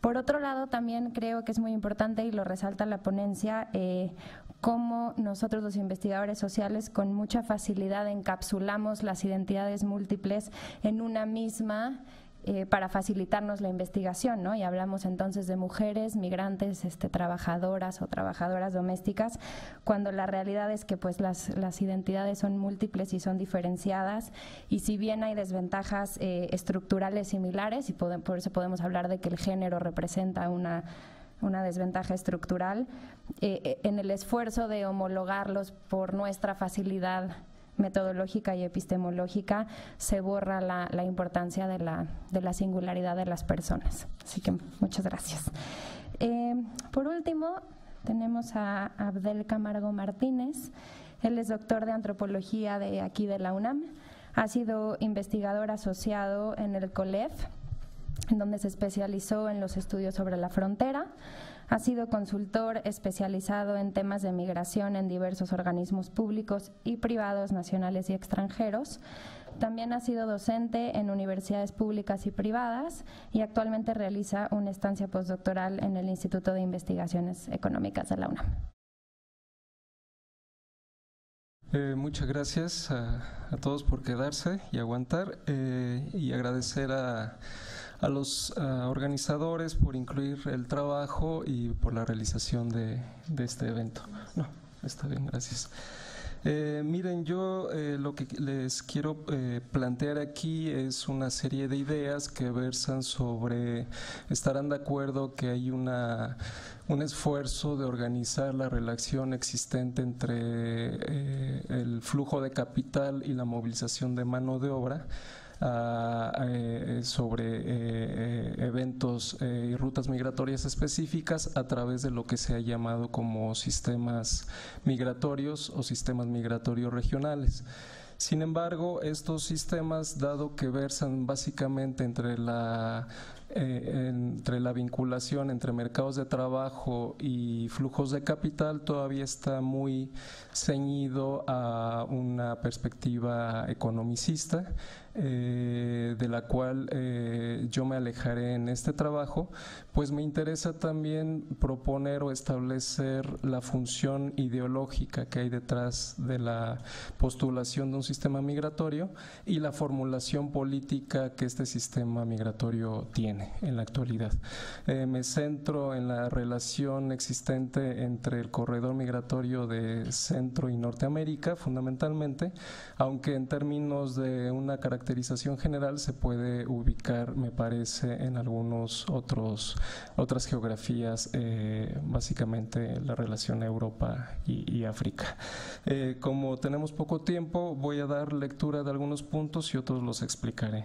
Por otro lado, también creo que es muy importante, y lo resalta la ponencia, cómo nosotros los investigadores sociales con mucha facilidad encapsulamos las identidades múltiples en una misma para facilitarnos la investigación, ¿no? Y hablamos entonces de mujeres, migrantes, trabajadoras o trabajadoras domésticas, cuando la realidad es que pues las identidades son múltiples y son diferenciadas, y si bien hay desventajas estructurales similares, y por eso podemos hablar de que el género representa una desventaja estructural, en el esfuerzo de homologarlos por nuestra facilidad metodológica y epistemológica se borra la importancia de la singularidad de las personas. Así que muchas gracias. Por último, tenemos a Abdel Camargo Martínez. Él es doctor de antropología de aquí de la UNAM. Ha sido investigador asociado en el COLEF, en donde se especializó en los estudios sobre la frontera. Ha sido consultor especializado en temas de migración en diversos organismos públicos y privados, nacionales y extranjeros. También ha sido docente en universidades públicas y privadas, y actualmente realiza una estancia postdoctoral en el Instituto de Investigaciones Económicas de la UNAM. Muchas gracias a todos por quedarse y aguantar, y agradecer a los organizadores por incluir el trabajo y por la realización de este evento. No, está bien, gracias. Miren, yo lo que les quiero plantear aquí es una serie de ideas que versan sobre, estarán de acuerdo que hay un esfuerzo de organizar la relación existente entre el flujo de capital y la movilización de mano de obra, sobre eventos y rutas migratorias específicas a través de lo que se ha llamado como sistemas migratorios o sistemas migratorios regionales. Sin embargo, estos sistemas, dado que versan básicamente entre la vinculación entre mercados de trabajo y flujos de capital, todavía está muy ceñido a una perspectiva economicista, de la cual yo me alejaré en este trabajo, pues me interesa también proponer o establecer la función ideológica que hay detrás de la postulación de un sistema migratorio y la formulación política que este sistema migratorio tiene en la actualidad. Me centro en la relación existente entre el corredor migratorio de Centro y Norteamérica, fundamentalmente, aunque en términos de una caracterización general se puede ubicar, me parece, en otras geografías, básicamente la relación Europa y África. Como tenemos poco tiempo, voy a dar lectura de algunos puntos y otros los explicaré.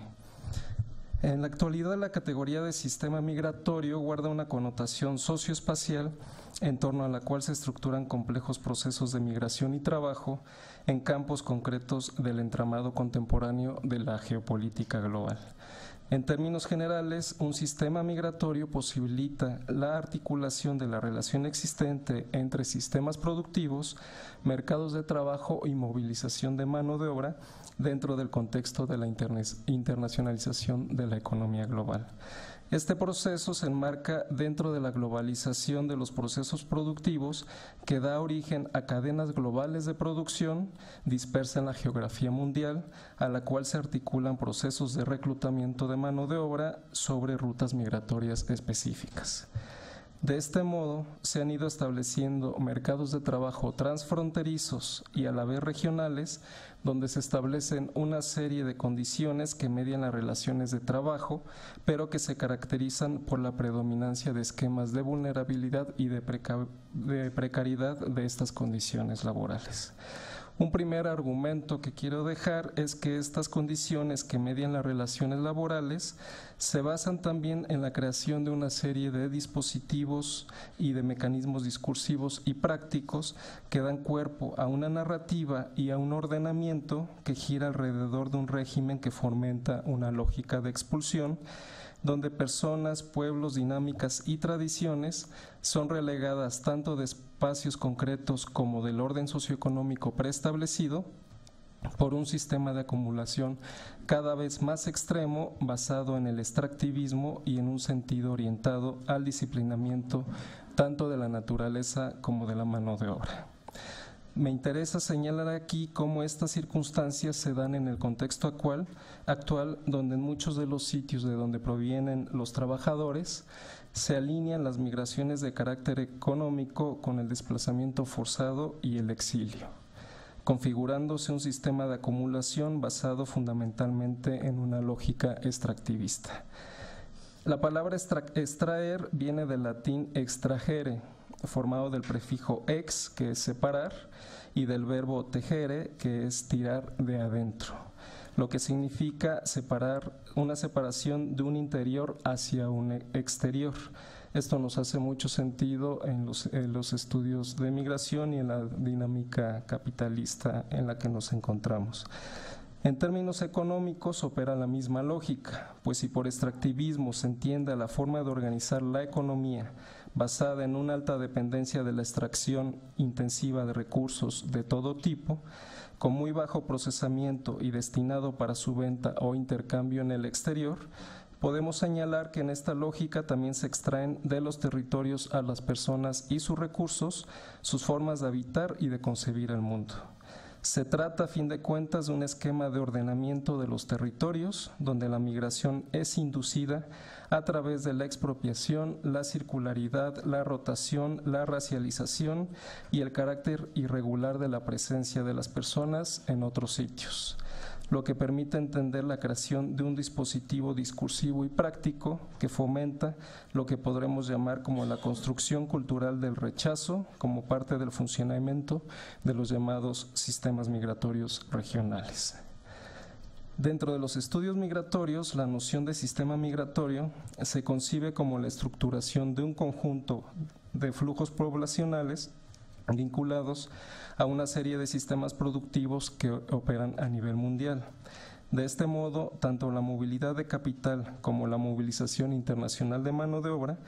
En la actualidad, la categoría de sistema migratorio guarda una connotación socioespacial en torno a la cual se estructuran complejos procesos de migración y trabajo en campos concretos del entramado contemporáneo de la geopolítica global. En términos generales, un sistema migratorio posibilita la articulación de la relación existente entre sistemas productivos, mercados de trabajo y movilización de mano de obra dentro del contexto de la internacionalización de la economía global. Este proceso se enmarca dentro de la globalización de los procesos productivos que da origen a cadenas globales de producción dispersa en la geografía mundial, a la cual se articulan procesos de reclutamiento de mano de obra sobre rutas migratorias específicas. De este modo, se han ido estableciendo mercados de trabajo transfronterizos y a la vez regionales, donde se establecen una serie de condiciones que median las relaciones de trabajo, pero que se caracterizan por la predominancia de esquemas de vulnerabilidad y de precariedad de estas condiciones laborales. Un primer argumento que quiero dejar es que estas condiciones que median las relaciones laborales se basan también en la creación de una serie de dispositivos y de mecanismos discursivos y prácticos que dan cuerpo a una narrativa y a un ordenamiento que gira alrededor de un régimen que fomenta una lógica de expulsión, donde personas, pueblos, dinámicas y tradiciones son relegadas tanto de espacios concretos como del orden socioeconómico preestablecido por un sistema de acumulación cada vez más extremo basado en el extractivismo y en un sentido orientado al disciplinamiento tanto de la naturaleza como de la mano de obra. Me interesa señalar aquí cómo estas circunstancias se dan en el contexto actual, donde en muchos de los sitios de donde provienen los trabajadores se alinean las migraciones de carácter económico con el desplazamiento forzado y el exilio, configurándose un sistema de acumulación basado fundamentalmente en una lógica extractivista. La palabra extraer viene del latín extragere, formado del prefijo ex, que es separar, y del verbo tegere, que es tirar de adentro, lo que significa una separación de un interior hacia un exterior. Esto nos hace mucho sentido en los estudios de migración y en la dinámica capitalista en la que nos encontramos. En términos económicos opera la misma lógica, pues si por extractivismo se entiende la forma de organizar la economía basada en una alta dependencia de la extracción intensiva de recursos de todo tipo, con muy bajo procesamiento y destinado para su venta o intercambio en el exterior, podemos señalar que en esta lógica también se extraen de los territorios a las personas y sus recursos, sus formas de habitar y de concebir el mundo. Se trata, a fin de cuentas, de un esquema de ordenamiento de los territorios, donde la migración es inducida a través de la expropiación, la circularidad, la rotación, la racialización y el carácter irregular de la presencia de las personas en otros sitios, lo que permite entender la creación de un dispositivo discursivo y práctico que fomenta lo que podremos llamar como la construcción cultural del rechazo como parte del funcionamiento de los llamados sistemas migratorios regionales. Dentro de los estudios migratorios, la noción de sistema migratorio se concibe como la estructuración de un conjunto de flujos poblacionales vinculados a una serie de sistemas productivos que operan a nivel mundial. De este modo, tanto la movilidad de capital como la movilización internacional de mano de obra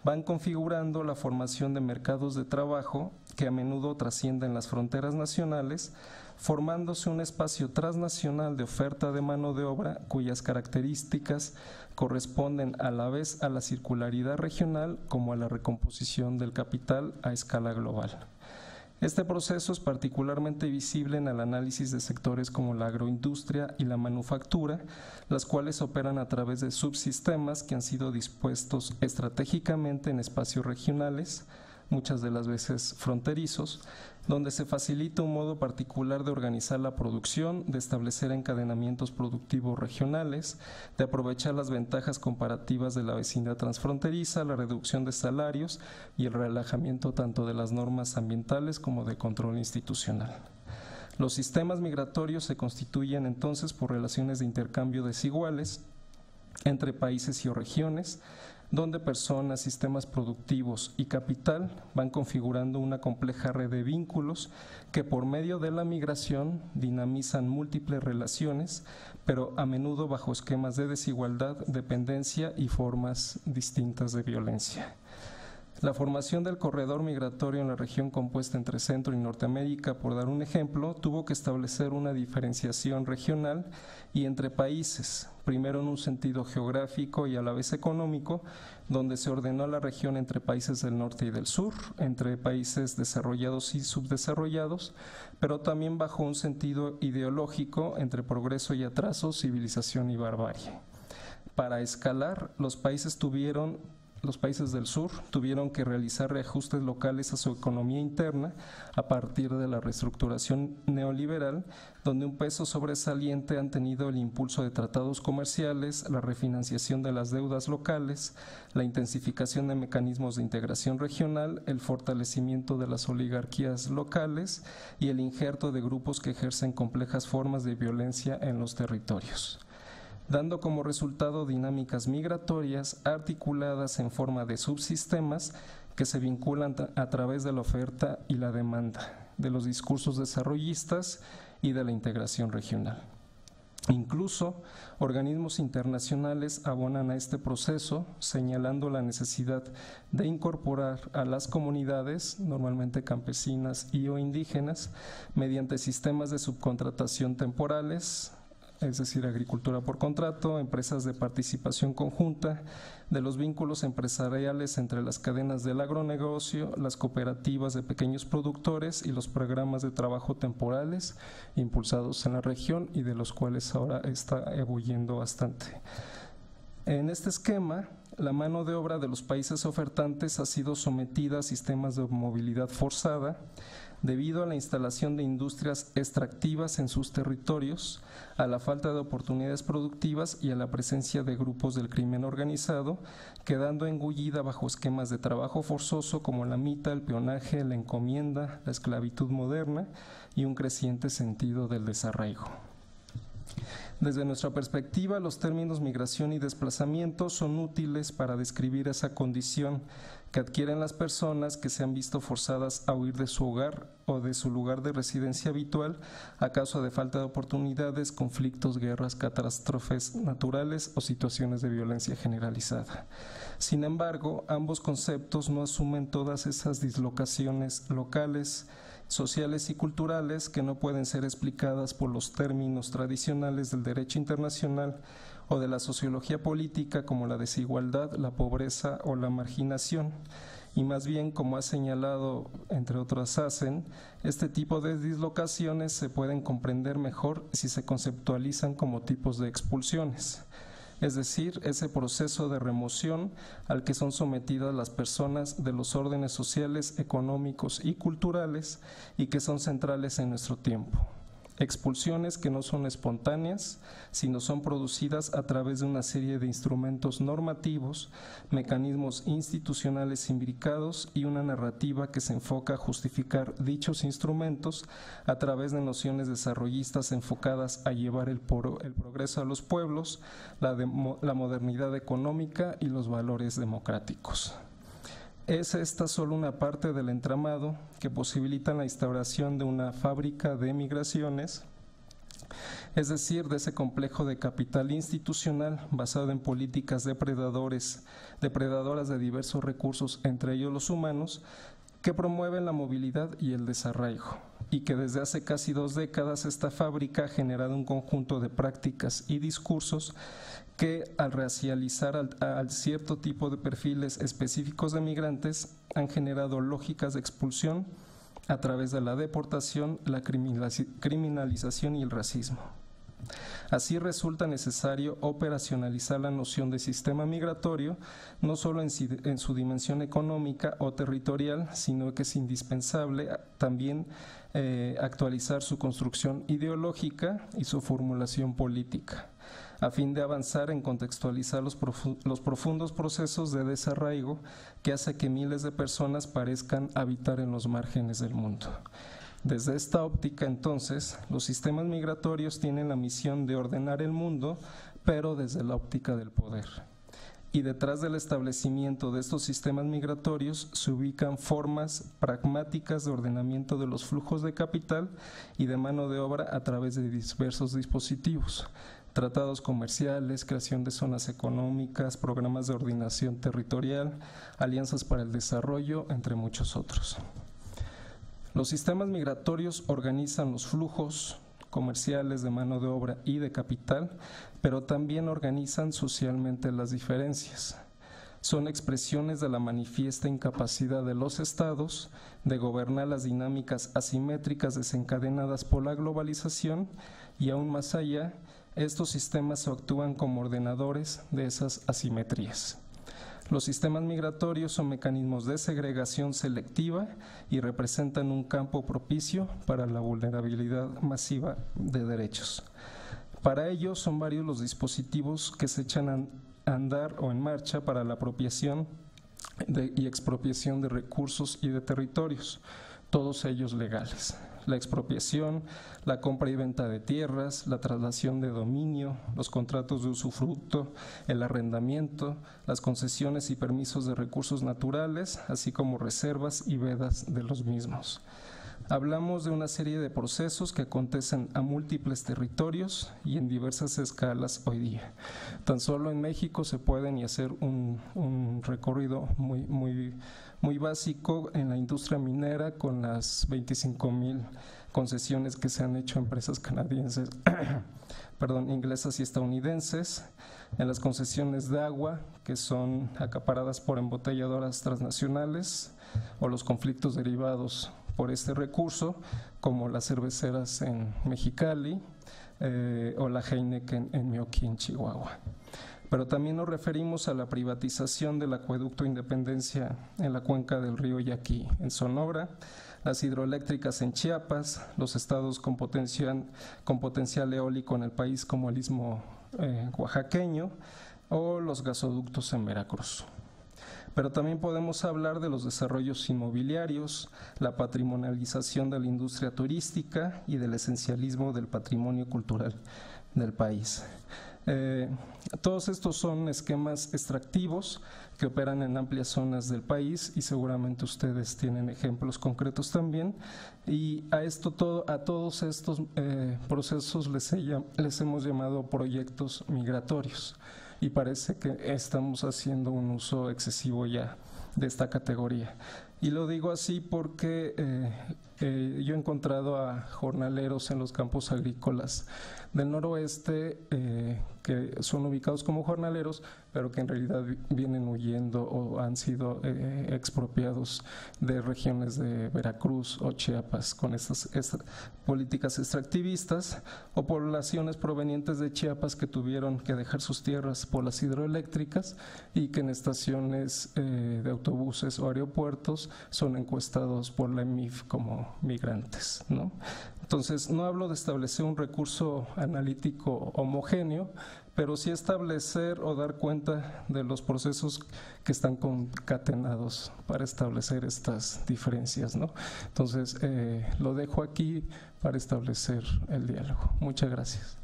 van configurando la formación de mercados de trabajo que a menudo trascienden las fronteras nacionales, formándose un espacio transnacional de oferta de mano de obra cuyas características corresponden a la vez a la circularidad regional como a la recomposición del capital a escala global. Este proceso es particularmente visible en el análisis de sectores como la agroindustria y la manufactura, las cuales operan a través de subsistemas que han sido dispuestos estratégicamente en espacios regionales, muchas de las veces fronterizos, donde se facilita un modo particular de organizar la producción, de establecer encadenamientos productivos regionales, de aprovechar las ventajas comparativas de la vecindad transfronteriza, la reducción de salarios y el relajamiento tanto de las normas ambientales como de control institucional. Los sistemas migratorios se constituyen entonces por relaciones de intercambio desiguales entre países y regiones, donde personas, sistemas productivos y capital van configurando una compleja red de vínculos que por medio de la migración dinamizan múltiples relaciones, pero a menudo bajo esquemas de desigualdad, dependencia y formas distintas de violencia. La formación del corredor migratorio en la región compuesta entre Centro y Norteamérica, por dar un ejemplo, tuvo que establecer una diferenciación regional y entre países, primero en un sentido geográfico y a la vez económico, donde se ordenó la región entre países del norte y del sur, entre países desarrollados y subdesarrollados, pero también bajo un sentido ideológico entre progreso y atraso, civilización y barbarie. Para escalar, los países tuvieron los países del sur tuvieron que realizar reajustes locales a su economía interna a partir de la reestructuración neoliberal, donde un peso sobresaliente han tenido el impulso de tratados comerciales, la refinanciación de las deudas locales, la intensificación de mecanismos de integración regional, el fortalecimiento de las oligarquías locales y el injerto de grupos que ejercen complejas formas de violencia en los territorios, dando como resultado dinámicas migratorias articuladas en forma de subsistemas que se vinculan a través de la oferta y la demanda, de los discursos desarrollistas y de la integración regional. Incluso organismos internacionales abonan a este proceso, señalando la necesidad de incorporar a las comunidades, normalmente campesinas y o indígenas, mediante sistemas de subcontratación temporales, es decir, agricultura por contrato, empresas de participación conjunta, de los vínculos empresariales entre las cadenas del agronegocio, las cooperativas de pequeños productores y los programas de trabajo temporales impulsados en la región y de los cuales ahora está ebulliendo bastante. En este esquema, la mano de obra de los países ofertantes ha sido sometida a sistemas de movilidad forzada, debido a la instalación de industrias extractivas en sus territorios, a la falta de oportunidades productivas y a la presencia de grupos del crimen organizado, quedando engullida bajo esquemas de trabajo forzoso como la mita, el peonaje, la encomienda, la esclavitud moderna y un creciente sentido del desarraigo. Desde nuestra perspectiva, los términos migración y desplazamiento son útiles para describir esa condición que adquieren las personas que se han visto forzadas a huir de su hogar o de su lugar de residencia habitual a causa de falta de oportunidades, conflictos, guerras, catástrofes naturales o situaciones de violencia generalizada. Sin embargo, ambos conceptos no asumen todas esas dislocaciones locales, sociales y culturales que no pueden ser explicadas por los términos tradicionales del derecho internacional o de la sociología política como la desigualdad, la pobreza o la marginación, y más bien, como ha señalado, entre otras hacen, este tipo de dislocaciones se pueden comprender mejor si se conceptualizan como tipos de expulsiones, es decir, ese proceso de remoción al que son sometidas las personas de los órdenes sociales, económicos y culturales y que son centrales en nuestro tiempo. Expulsiones que no son espontáneas, sino son producidas a través de una serie de instrumentos normativos, mecanismos institucionales imbricados y una narrativa que se enfoca a justificar dichos instrumentos a través de nociones desarrollistas enfocadas a llevar el progreso a los pueblos, la modernidad económica y los valores democráticos. Es esta solo una parte del entramado que posibilita la instauración de una fábrica de migraciones, es decir, de ese complejo de capital institucional basado en políticas depredadoras de diversos recursos, entre ellos los humanos, que promueven la movilidad y el desarraigo, y que desde hace casi 2 décadas esta fábrica ha generado un conjunto de prácticas y discursos que, al racializar al cierto tipo de perfiles específicos de migrantes, han generado lógicas de expulsión a través de la deportación, la criminalización y el racismo. Así resulta necesario operacionalizar la noción de sistema migratorio, no solo en su dimensión económica o territorial, sino que es indispensable también actualizar su construcción ideológica y su formulación política, a fin de avanzar en contextualizar los profundos procesos de desarraigo que hace que miles de personas parezcan habitar en los márgenes del mundo. Desde esta óptica, entonces, los sistemas migratorios tienen la misión de ordenar el mundo, pero desde la óptica del poder. Y detrás del establecimiento de estos sistemas migratorios se ubican formas pragmáticas de ordenamiento de los flujos de capital y de mano de obra a través de diversos dispositivos, tratados comerciales, creación de zonas económicas, programas de ordenación territorial, alianzas para el desarrollo, entre muchos otros. Los sistemas migratorios organizan los flujos comerciales de mano de obra y de capital, pero también organizan socialmente las diferencias. Son expresiones de la manifiesta incapacidad de los estados de gobernar las dinámicas asimétricas desencadenadas por la globalización y, aún más allá, estos sistemas actúan como ordenadores de esas asimetrías. Los sistemas migratorios son mecanismos de segregación selectiva y representan un campo propicio para la vulnerabilidad masiva de derechos. Para ello son varios los dispositivos que se echan a andar o en marcha para la apropiación y expropiación de recursos y de territorios, todos ellos legales. La expropiación, la compra y venta de tierras, la traslación de dominio, los contratos de usufructo, el arrendamiento, las concesiones y permisos de recursos naturales, así como reservas y vedas de los mismos. Hablamos de una serie de procesos que acontecen a múltiples territorios y en diversas escalas hoy día. Tan solo en México se pueden hacer un recorrido muy básico en la industria minera con las 25,000 concesiones que se han hecho a empresas canadienses, inglesas y estadounidenses, en las concesiones de agua que son acaparadas por embotelladoras transnacionales o los conflictos derivados por este recurso, como las cerveceras en Mexicali o la Heineken en Meoquín, Chihuahua. Pero también nos referimos a la privatización del acueducto Independencia en la cuenca del río Yaqui, en Sonora, las hidroeléctricas en Chiapas, los estados con potencial eólico en el país como el Istmo oaxaqueño o los gasoductos en Veracruz. Pero también podemos hablar de los desarrollos inmobiliarios, la patrimonialización de la industria turística y del esencialismo del patrimonio cultural del país. Todos estos son esquemas extractivos que operan en amplias zonas del país y seguramente ustedes tienen ejemplos concretos también, y a todos estos procesos les hemos llamado proyectos migratorios, y parece que estamos haciendo un uso excesivo ya de esta categoría. Y lo digo así porque yo he encontrado a jornaleros en los campos agrícolas del noroeste que son ubicados como jornaleros, pero que en realidad vienen huyendo o han sido expropiados de regiones de Veracruz o Chiapas con estas políticas extractivistas, o poblaciones provenientes de Chiapas que tuvieron que dejar sus tierras por las hidroeléctricas y que en estaciones de autobuses o aeropuertos son encuestados por la EMIF como migrantes, ¿no? Entonces, no hablo de establecer un recurso analítico homogéneo, pero sí establecer o dar cuenta de los procesos que están concatenados para establecer estas diferencias, ¿no? Entonces, lo dejo aquí para establecer el diálogo. Muchas gracias.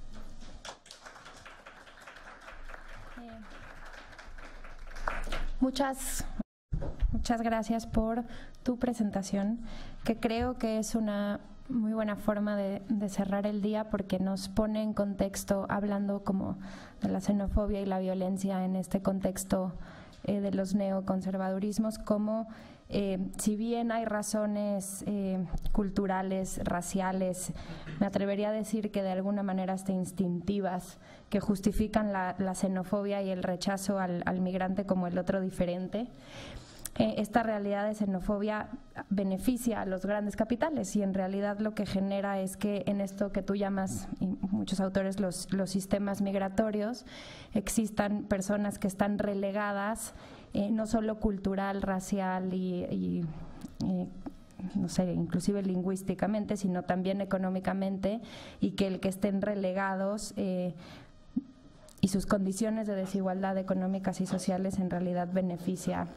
Muchas gracias por tu presentación, que creo que es una muy buena forma de cerrar el día, porque nos pone en contexto, hablando como de la xenofobia y la violencia en este contexto de los neoconservadurismos, como si bien hay razones culturales, raciales, me atrevería a decir que de alguna manera hasta instintivas, que justifican la xenofobia y el rechazo al migrante como el otro diferente, esta realidad de xenofobia beneficia a los grandes capitales, y en realidad lo que genera es que en esto que tú llamas, y muchos autores, los sistemas migratorios, existan personas que están relegadas, no solo cultural, racial y no sé, inclusive lingüísticamente, sino también económicamente, y que el que estén relegados y sus condiciones de desigualdad económicas y sociales en realidad beneficia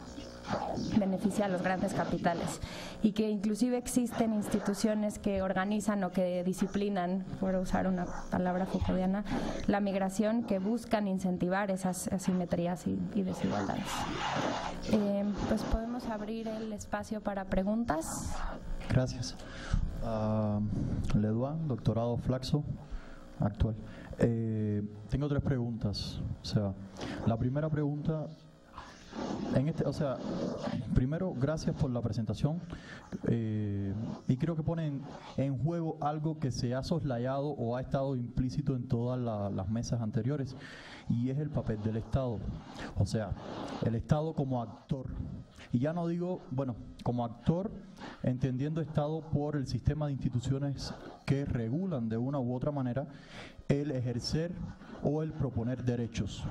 a los grandes capitales, y que inclusive existen instituciones que organizan o que disciplinan, por usar una palabra Foucauldiana, la migración, que buscan incentivar esas asimetrías y desigualdades. Pues podemos abrir el espacio para preguntas. Gracias. Leduán, doctorado Flaxo, actual. Tengo 3 preguntas. O sea, la primera pregunta, primero, gracias por la presentación, y creo que ponen en juego algo que se ha soslayado o ha estado implícito en todas las mesas anteriores, y es el papel del Estado. O sea, el Estado como actor Y ya no digo, bueno, como actor, entendiendo Estado por el sistema de instituciones que regulan de una u otra manera el ejercer o el proponer derechos.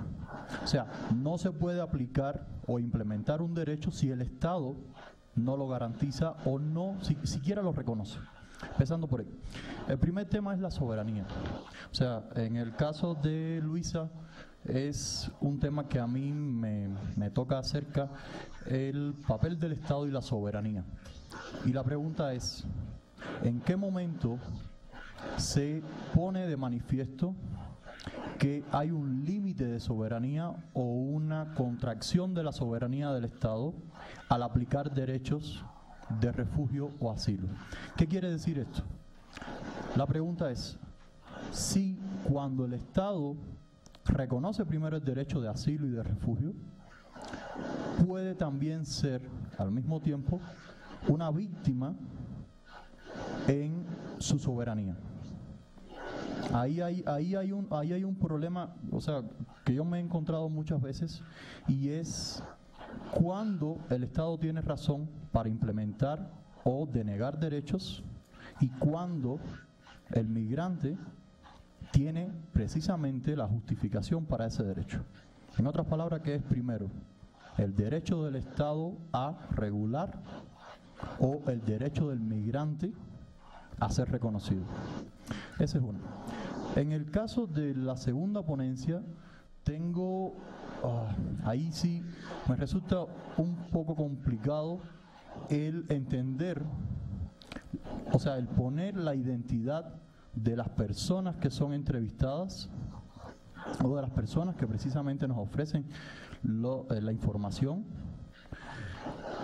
O sea, no se puede aplicar o implementar un derecho si el Estado no lo garantiza o no siquiera lo reconoce. Empezando por ahí. El primer tema es la soberanía. O sea, en el caso de Luisa es un tema que a mí me toca cerca, el papel del Estado y la soberanía. Y la pregunta es, ¿en qué momento se pone de manifiesto que hay un límite de soberanía o una contracción de la soberanía del Estado al aplicar derechos de refugio o asilo? ¿Qué quiere decir esto? La pregunta es, si cuando el Estado reconoce primero el derecho de asilo y de refugio, puede también ser al mismo tiempo una víctima en su soberanía. Ahí hay un problema, o sea, que yo me he encontrado muchas veces, y es cuando el Estado tiene razón para implementar o denegar derechos y cuando el migrante tiene precisamente la justificación para ese derecho. En otras palabras, ¿qué es primero? ¿El derecho del Estado a regular o el derecho del migrante a ser reconocido? Ese es uno. En el caso de la segunda ponencia, tengo, ahí sí me resulta un poco complicado el entender, o sea, el poner la identidad de las personas que son entrevistadas o de las personas que precisamente nos ofrecen la información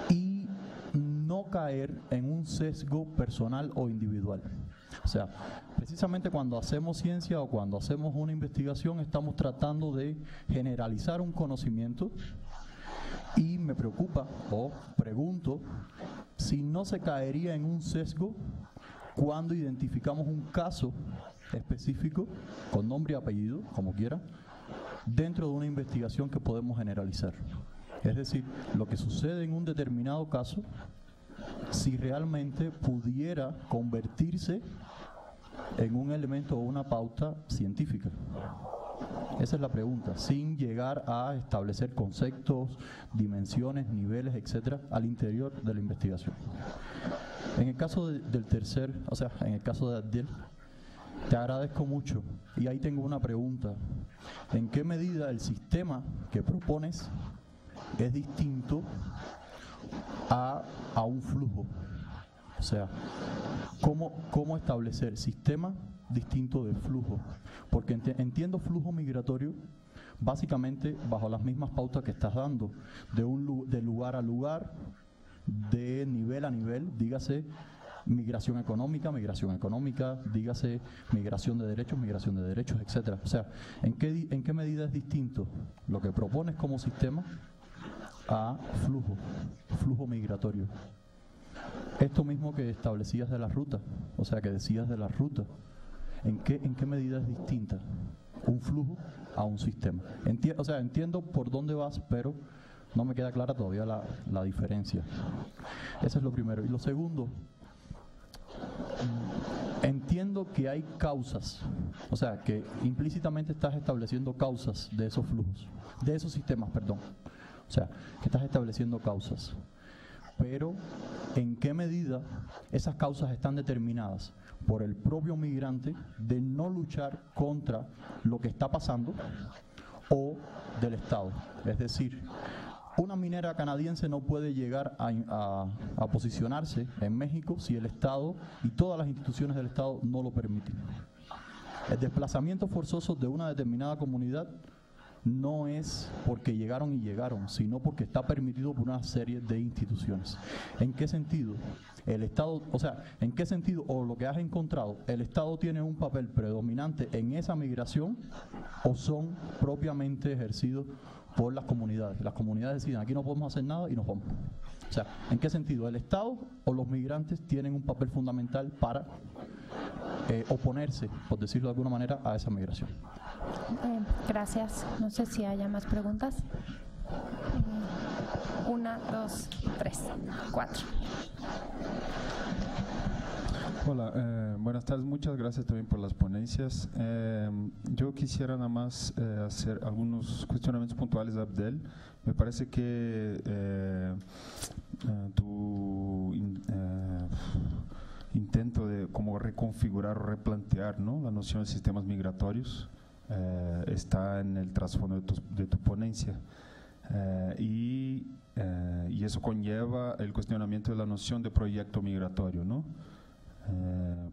y no caer en un sesgo personal o individual. O sea, precisamente cuando hacemos ciencia o cuando hacemos una investigación estamos tratando de generalizar un conocimiento y me preocupa o pregunto si no se caería en un sesgo cuando identificamos un caso específico con nombre y apellido, como quiera, dentro de una investigación que podemos generalizar. Es decir, lo que sucede en un determinado caso, si realmente pudiera convertirse en un elemento o una pauta científica. Esa es la pregunta, sin llegar a establecer conceptos, dimensiones, niveles, etcétera, al interior de la investigación. En el caso del tercer, o sea, en el caso de Abdiel, te agradezco mucho y ahí tengo una pregunta. ¿En qué medida el sistema que propones es distinto a un flujo? O sea, ¿cómo establecer sistema distinto de flujo? Porque entiendo flujo migratorio básicamente bajo las mismas pautas que estás dando, de lugar a lugar, de nivel a nivel, dígase migración económica, dígase migración de derechos, etcétera. O sea, ¿en qué medida es distinto lo que propones como sistema a flujo migratorio? Esto mismo que establecías de la ruta, o sea, que decías de la ruta, ¿en qué medida es distinta un flujo a un sistema? O sea, entiendo por dónde vas, pero no me queda clara todavía la diferencia. Eso es lo primero. Y lo segundo, entiendo que hay causas, o sea, que implícitamente estás estableciendo causas de esos flujos, de esos sistemas, perdón. O sea, que estás estableciendo causas. Pero, ¿en qué medida esas causas están determinadas por el propio migrante de no luchar contra lo que está pasando o del Estado? Es decir, una minera canadiense no puede llegar a posicionarse en México si el Estado y todas las instituciones del Estado no lo permiten. El desplazamiento forzoso de una determinada comunidad no es porque llegaron, sino porque está permitido por una serie de instituciones. ¿En qué sentido? El Estado, o sea, ¿en qué sentido o lo que has encontrado, el Estado tiene un papel predominante en esa migración o son propiamente ejercidos por las comunidades? Las comunidades deciden, aquí no podemos hacer nada y nos vamos. O sea, ¿en qué sentido? ¿El Estado o los migrantes tienen un papel fundamental para oponerse, por decirlo de alguna manera, a esa migración? Gracias. No sé si haya más preguntas. 1, 2, 3, 4. Hola, buenas tardes, muchas gracias también por las ponencias. Yo quisiera nada más hacer algunos cuestionamientos puntuales a Abdel. Me parece que tu intento de como reconfigurar o replantear, ¿no?, la noción de sistemas migratorios está en el trasfondo de tu ponencia. Y eso conlleva el cuestionamiento de la noción de proyecto migratorio, ¿no?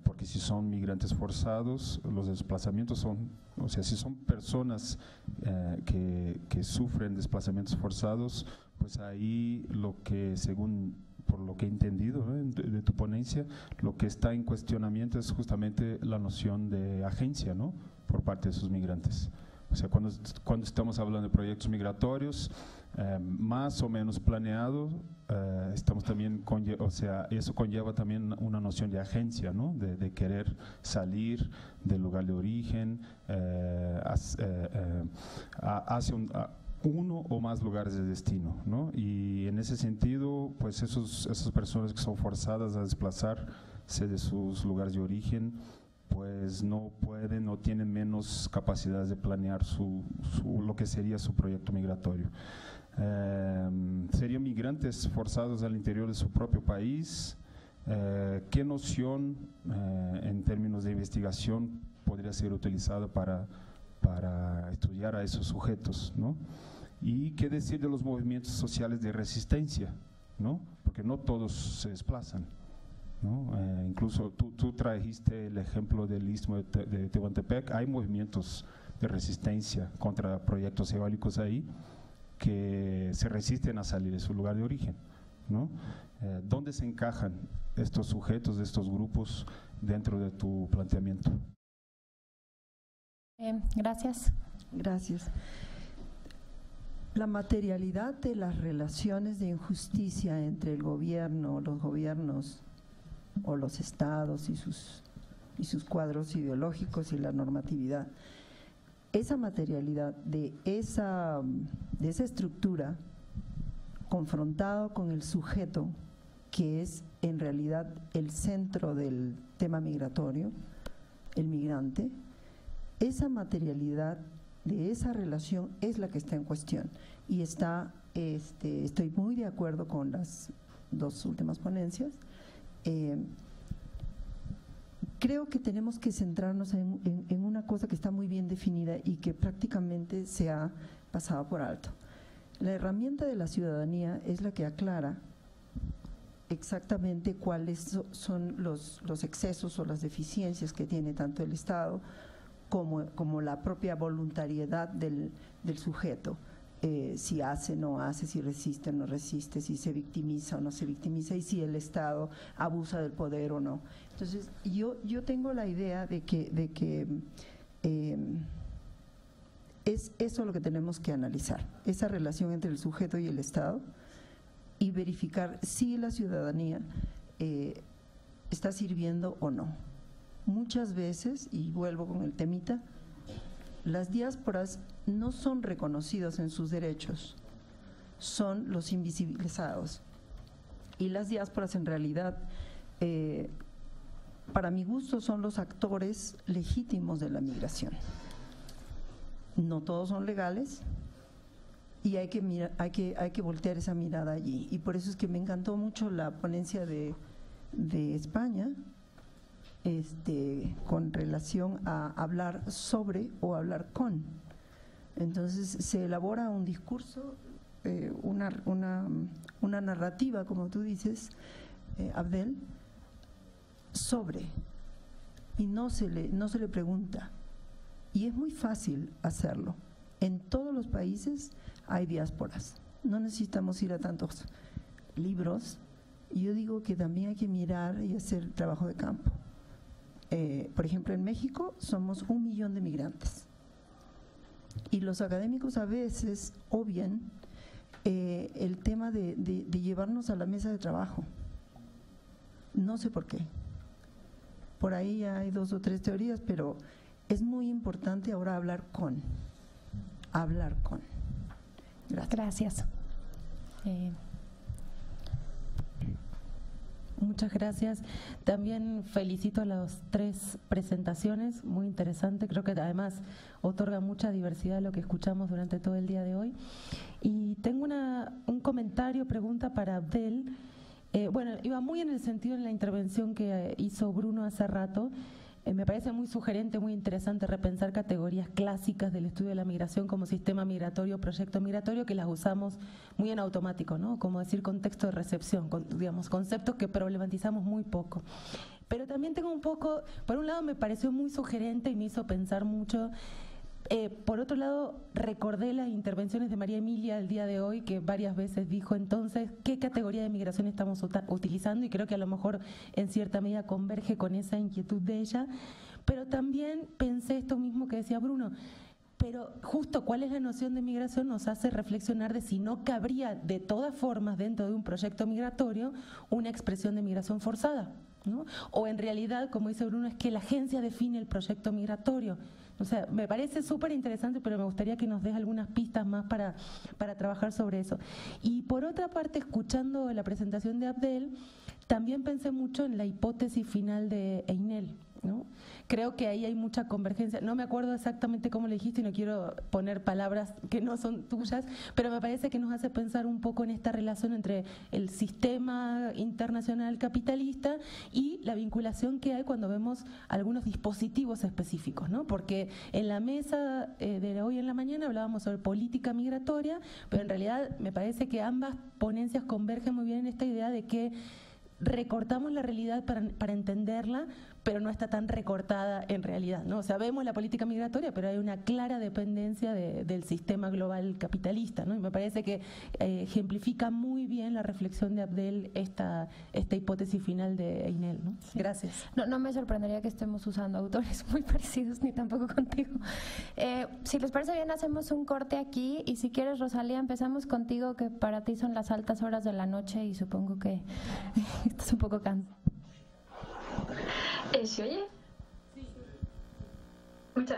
Porque si son migrantes forzados, los desplazamientos son, o sea, si son personas que sufren desplazamientos forzados, pues ahí lo que, según por lo que he entendido, ¿no?, de tu ponencia, lo que está en cuestionamiento es justamente la noción de agencia, ¿no?, por parte de esos migrantes. O sea, cuando estamos hablando de proyectos migratorios, más o menos planeados, estamos también, o sea, eso conlleva también una noción de agencia, ¿no?, de querer salir del lugar de origen hacia uno o más lugares de destino, ¿no? Y en ese sentido, pues esas personas que son forzadas a desplazarse de sus lugares de origen, pues no pueden, no tienen menos capacidades de planear lo que sería su proyecto migratorio. Serían migrantes forzados al interior de su propio país. ¿Qué noción en términos de investigación podría ser utilizada para estudiar a esos sujetos, ¿no? Y qué decir de los movimientos sociales de resistencia, ¿no?, porque no todos se desplazan, ¿no? Incluso tú trajiste el ejemplo del Istmo de Tehuantepec. Hay movimientos de resistencia contra proyectos eólicos ahí que se resisten a salir de su lugar de origen, ¿no? ¿Dónde se encajan estos sujetos, estos grupos dentro de tu planteamiento? Gracias. Gracias. La materialidad de las relaciones de injusticia entre el gobierno, los gobiernos o los estados y sus cuadros ideológicos y la normatividad, esa materialidad de esa estructura confrontado con el sujeto, que es en realidad el centro del tema migratorio, el migrante, esa materialidad de esa relación es la que está en cuestión. Y estoy muy de acuerdo con las dos últimas ponencias. Creo que tenemos que centrarnos en una cosa que está muy bien definida y que prácticamente se ha pasado por alto. La herramienta de la ciudadanía es la que aclara exactamente cuáles son los excesos o las deficiencias que tiene tanto el Estado como la propia voluntariedad del sujeto. Si hace, no hace, si resiste o no resiste, si se victimiza o no se victimiza, y si el Estado abusa del poder o no. Entonces, yo tengo la idea de que es eso lo que tenemos que analizar, esa relación entre el sujeto y el Estado, y verificar si la ciudadanía está sirviendo o no. Muchas veces, y vuelvo con el temita, las diásporas no son reconocidos en sus derechos, son los invisibilizados. Y las diásporas en realidad, para mi gusto, son los actores legítimos de la migración. No todos son legales y hay que voltear esa mirada allí. Y por eso es que me encantó mucho la ponencia de España, con relación a hablar sobre o hablar con. Entonces se elabora un discurso, una narrativa, como tú dices, Abdel, sobre, y no se le pregunta. Y es muy fácil hacerlo. En todos los países hay diásporas. No necesitamos ir a tantos libros. Yo digo que también hay que mirar y hacer trabajo de campo. Por ejemplo, en México somos 1 millón de migrantes y los académicos a veces obvian el tema de llevarnos a la mesa de trabajo. No sé por qué. Por ahí hay 2 o 3 teorías, pero es muy importante ahora hablar con. Gracias. Gracias. Muchas gracias. También felicito a las 3 presentaciones, muy interesante. Creo que además otorga mucha diversidad a lo que escuchamos durante todo el día de hoy. Y tengo un comentario, pregunta para Abdel. Bueno, iba muy en el sentido de la intervención que hizo Bruno hace rato. Me parece muy sugerente, muy interesante repensar categorías clásicas del estudio de la migración como sistema migratorio, proyecto migratorio, que las usamos muy en automático, ¿no? Como decir contexto de recepción, digamos, conceptos que problematizamos muy poco. Pero también tengo un poco, por un lado me pareció muy sugerente y me hizo pensar mucho. Por otro lado, recordé las intervenciones de María Emilia el día de hoy, que varias veces dijo entonces qué categoría de migración estamos utilizando, y creo que a lo mejor en cierta medida converge con esa inquietud de ella. Pero también pensé esto mismo que decía Bruno, pero justo cuál es la noción de migración nos hace reflexionar de si no cabría de todas formas dentro de un proyecto migratorio una expresión de migración forzada, ¿no? O en realidad, como dice Bruno, es que la agencia define el proyecto migratorio. O sea, me parece súper interesante, pero me gustaría que nos des algunas pistas más para trabajar sobre eso. Y por otra parte, escuchando la presentación de Abdel, también pensé mucho en la hipótesis final de Einel, ¿no? Creo que ahí hay mucha convergencia. No me acuerdo exactamente cómo le dijiste y no quiero poner palabras que no son tuyas, pero me parece que nos hace pensar un poco en esta relación entre el sistema internacional capitalista y la vinculación que hay cuando vemos algunos dispositivos específicos, ¿no? Porque en la mesa de hoy en la mañana hablábamos sobre política migratoria, pero en realidad me parece que ambas ponencias convergen muy bien en esta idea de que recortamos la realidad para entenderla, pero no está tan recortada en realidad, ¿no? O sea, vemos la política migratoria, pero hay una clara dependencia del sistema global capitalista, ¿no? Y me parece que ejemplifica muy bien la reflexión de Abdel esta hipótesis final de Einel, ¿no? Sí. Gracias. No me sorprendería que estemos usando autores muy parecidos, ni tampoco contigo. Si les parece bien, hacemos un corte aquí, y si quieres, Rosalía, empezamos contigo, que para ti son las altas horas de la noche y supongo que estás un poco cansado. ¿Se oye? Sí.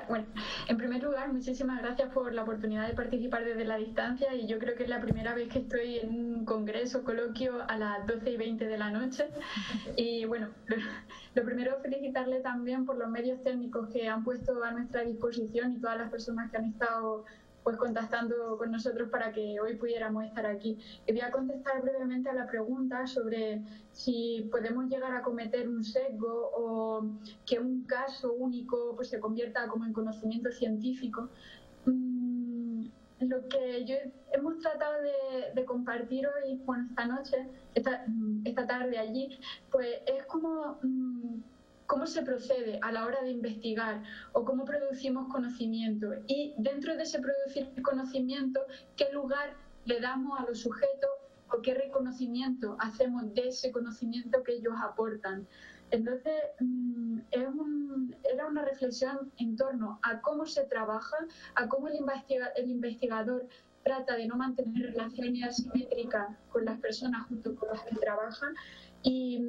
Bueno, en primer lugar, muchísimas gracias por la oportunidad de participar desde la distancia, y yo creo que es la primera vez que estoy en un congreso, coloquio, a las 12:20 de la noche. Y bueno, lo primero, felicitarle también por los medios técnicos que han puesto a nuestra disposición y todas las personas que han estado pues contactando con nosotros para que hoy pudiéramos estar aquí. Quería contestar brevemente a la pregunta sobre si podemos llegar a cometer un sesgo o que un caso único pues se convierta como en conocimiento científico. Lo que hemos tratado de compartir hoy, bueno, esta noche, esta tarde allí, pues es como cómo se procede a la hora de investigar o cómo producimos conocimiento, y dentro de ese producir conocimiento, qué lugar le damos a los sujetos o qué reconocimiento hacemos de ese conocimiento que ellos aportan. Entonces, era una reflexión en torno a cómo se trabaja, a cómo el investigador trata de no mantener relaciones asimétricas con las personas junto con las que trabajan. Y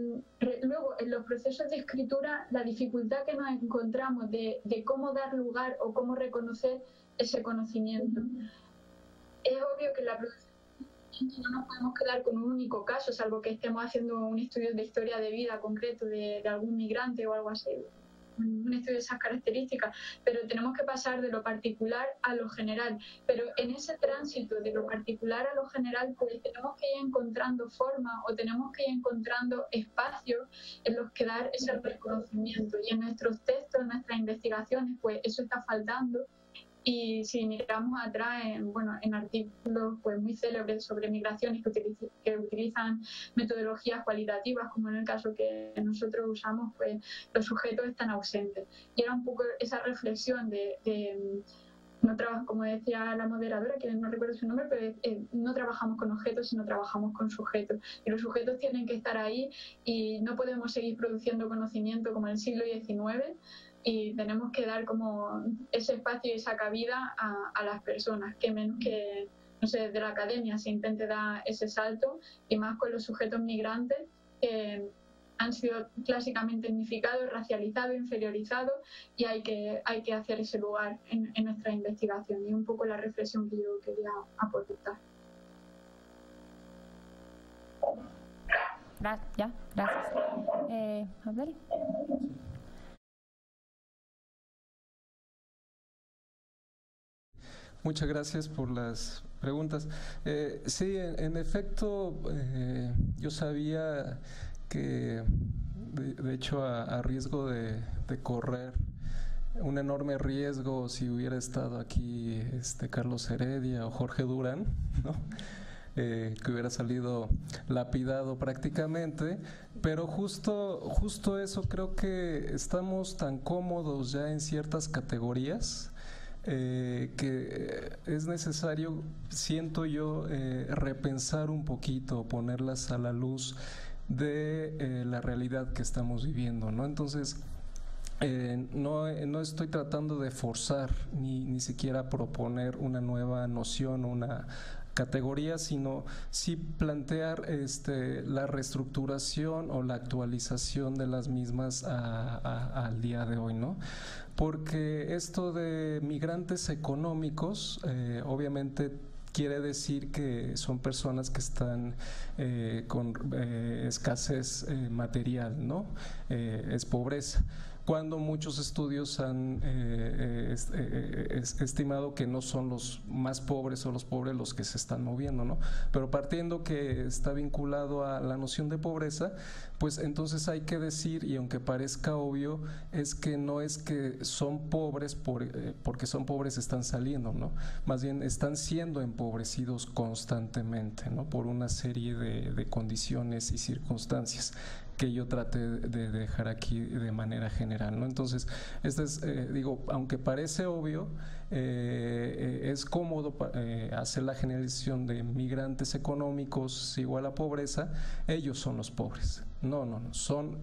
luego, en los procesos de escritura, la dificultad que nos encontramos de cómo dar lugar o cómo reconocer ese conocimiento. Es obvio que en la producción no nos podemos quedar con un único caso, salvo que estemos haciendo un estudio de historia de vida concreto de algún migrante o algo así, un estudio de esas características, pero tenemos que pasar de lo particular a lo general. Pero en ese tránsito de lo particular a lo general, pues tenemos que ir encontrando formas o tenemos que ir encontrando espacios en los que dar ese reconocimiento. Y en nuestros textos, en nuestras investigaciones, pues eso está faltando. Y si miramos atrás en artículos pues muy célebres sobre migraciones que utilizan metodologías cualitativas, como en el caso que nosotros usamos, pues los sujetos están ausentes. Y era un poco esa reflexión no trabajo, como decía la moderadora, que no recuerdo su nombre, pero no trabajamos con objetos, sino trabajamos con sujetos. Y los sujetos tienen que estar ahí, y no podemos seguir produciendo conocimiento como en el siglo XIX, y tenemos que dar como ese espacio y esa cabida a las personas, que menos que, no sé, desde la academia se intente dar ese salto, y más con los sujetos migrantes que han sido clásicamente etnificados, racializados, inferiorizados, y hay que hacer ese lugar en nuestra investigación, y un poco la reflexión que yo quería aportar. gracias. Abdel. Muchas gracias por las preguntas. Sí, en efecto, yo sabía que, de hecho, a riesgo de correr un enorme riesgo si hubiera estado aquí Carlos Heredia o Jorge Durán, ¿no? Que hubiera salido lapidado prácticamente, pero justo eso, creo que estamos tan cómodos ya en ciertas categorías que es necesario, siento yo, repensar un poquito, ponerlas a la luz de la realidad que estamos viviendo, ¿no? Entonces, no estoy tratando de forzar ni siquiera proponer una nueva noción, una categoría, sino sí plantear la reestructuración o la actualización de las mismas al día de hoy, ¿no? Porque esto de migrantes económicos, obviamente quiere decir que son personas que están con escasez material, ¿no? Es pobreza, cuando muchos estudios han estimado que no son los más pobres o los pobres los que se están moviendo, ¿no? Pero partiendo que está vinculado a la noción de pobreza, pues entonces hay que decir, y aunque parezca obvio, es que no es que son pobres porque son pobres están saliendo, ¿no? Más bien están siendo empobrecidos constantemente, ¿no? Por una serie de condiciones y circunstancias que yo traté de dejar aquí de manera general, ¿no? Entonces, digo, aunque parece obvio, es cómodo hacer la generalización de migrantes económicos igual a pobreza. Ellos son los pobres. No, son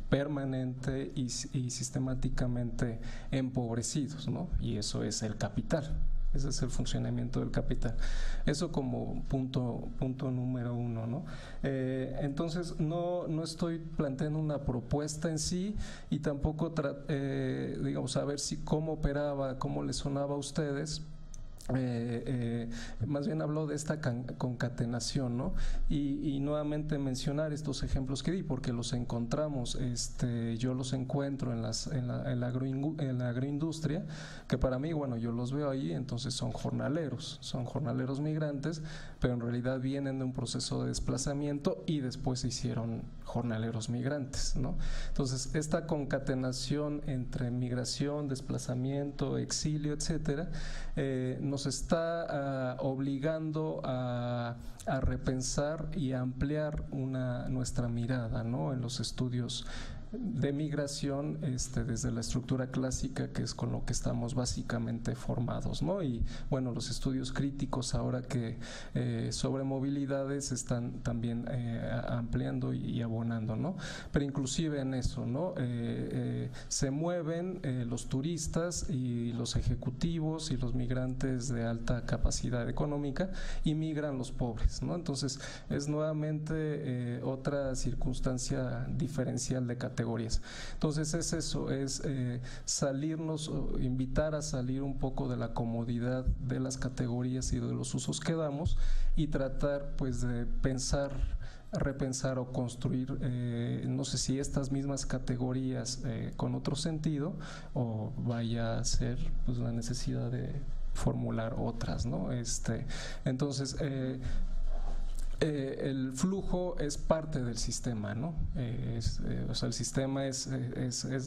permanente y sistemáticamente empobrecidos, ¿no? Y eso es el capital. Ese es el funcionamiento del capital. Eso como punto número uno, ¿no? Entonces, no estoy planteando una propuesta en sí y tampoco, digamos, a ver cómo operaba, cómo les sonaba a ustedes. Más bien habló de esta concatenación, ¿no? Y nuevamente mencionar estos ejemplos que di, porque los encontramos, yo los encuentro en la agroindustria, que para mí, bueno, yo los veo ahí, entonces son jornaleros migrantes, pero en realidad vienen de un proceso de desplazamiento y después se hicieron jornaleros migrantes, ¿no? Entonces, esta concatenación entre migración, desplazamiento, exilio, etcétera, nos está obligando a repensar y a ampliar nuestra mirada, ¿no? En los estudios de migración desde la estructura clásica, que es con lo que estamos básicamente formados, ¿no? Y bueno, los estudios críticos ahora que sobre movilidades están también ampliando y abonando, ¿no? Pero inclusive en eso, ¿no? Se mueven los turistas y los ejecutivos y los migrantes de alta capacidad económica y migran los pobres, ¿no? Entonces es nuevamente otra circunstancia diferencial de categorías. Entonces es eso, es salirnos, invitar a salir un poco de la comodidad de las categorías y de los usos que damos y tratar pues de repensar o construir, no sé si estas mismas categorías con otro sentido o vaya a ser pues la necesidad de formular otras, ¿no? Entonces el flujo es parte del sistema, ¿no? O sea, el sistema es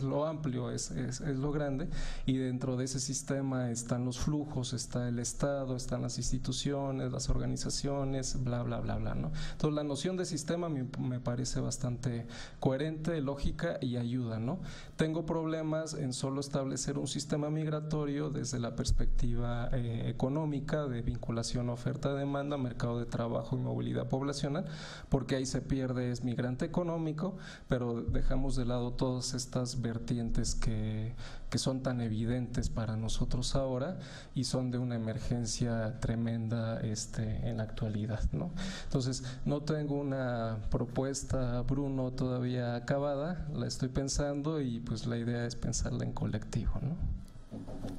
lo amplio, es lo grande, y dentro de ese sistema están los flujos, está el Estado, están las instituciones, las organizaciones, bla, bla, bla, bla, ¿no? Entonces, la noción de sistema me parece bastante coherente, lógica y ayuda, ¿no? Tengo problemas en solo establecer un sistema migratorio desde la perspectiva económica, de vinculación oferta-demanda, mercado de trabajo y movilidad poblacional, porque ahí se pierde es migrante económico, pero dejamos de lado todas estas vertientes que son tan evidentes para nosotros ahora y son de una emergencia tremenda en la actualidad, ¿no? Entonces, no tengo una propuesta, Bruno, todavía acabada, la estoy pensando y pues la idea es pensarla en colectivo, ¿no?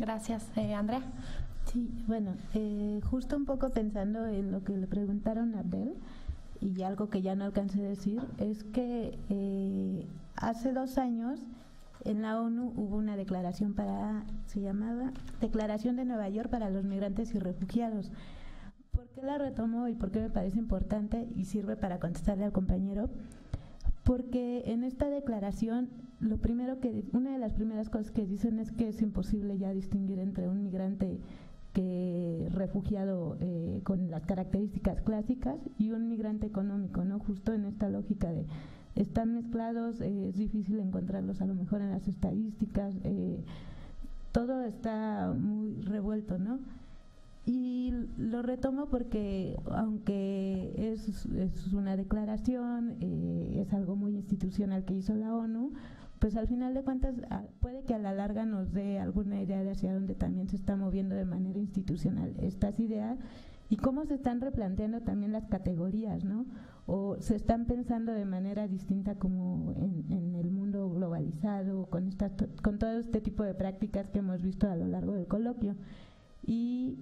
Gracias. Andrea. Sí, bueno, justo un poco pensando en lo que le preguntaron a Abdel y algo que ya no alcancé a decir, es que hace 2 años en la ONU hubo una declaración se llamaba Declaración de Nueva York para los Migrantes y Refugiados. ¿Por qué la retomo y por qué me parece importante y sirve para contestarle al compañero? Porque en esta declaración una de las primeras cosas que dicen es que es imposible ya distinguir entre un migrante refugiado con las características clásicas y un migrante económico, ¿no? Justo en esta lógica de están mezclados, es difícil encontrarlos a lo mejor en las estadísticas, todo está muy revuelto, ¿no? Y lo retomo porque aunque es una declaración, es algo muy institucional que hizo la ONU, pues al final de cuentas puede que a la larga nos dé alguna idea de hacia dónde también se está moviendo de manera institucional estas ideas y cómo se están replanteando también las categorías, ¿no? O se están pensando de manera distinta como en el mundo globalizado, con todo este tipo de prácticas que hemos visto a lo largo del coloquio. Y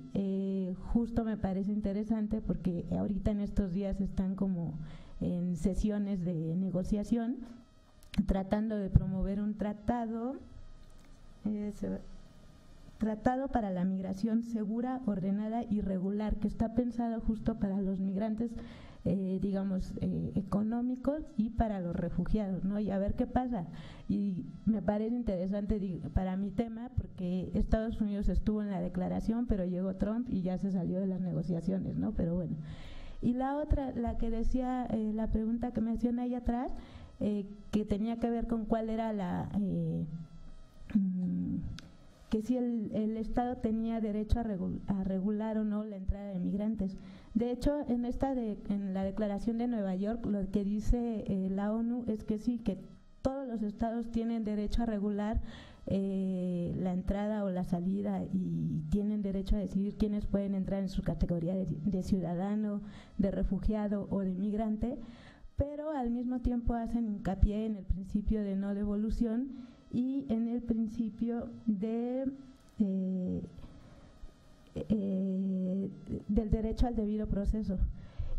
justo me parece interesante porque ahorita en estos días están como en sesiones de negociación tratando de promover un tratado para la migración segura, ordenada y regular, que está pensado justo para los migrantes económicos y para los refugiados, ¿no? Y a ver qué pasa. Y me parece interesante para mi tema porque Estados Unidos estuvo en la declaración, pero llegó Trump y ya se salió de las negociaciones, ¿no? Pero bueno. Y la otra, la que decía, la pregunta que menciona ahí atrás, que tenía que ver con cuál era que si el Estado tenía derecho a regular o no la entrada de migrantes. De hecho, en la Declaración de Nueva York, lo que dice la ONU es que sí, que todos los estados tienen derecho a regular la entrada o la salida y tienen derecho a decidir quiénes pueden entrar en su categoría de ciudadano, de refugiado o de migrante, pero al mismo tiempo hacen hincapié en el principio de no devolución y en el principio del derecho al debido proceso.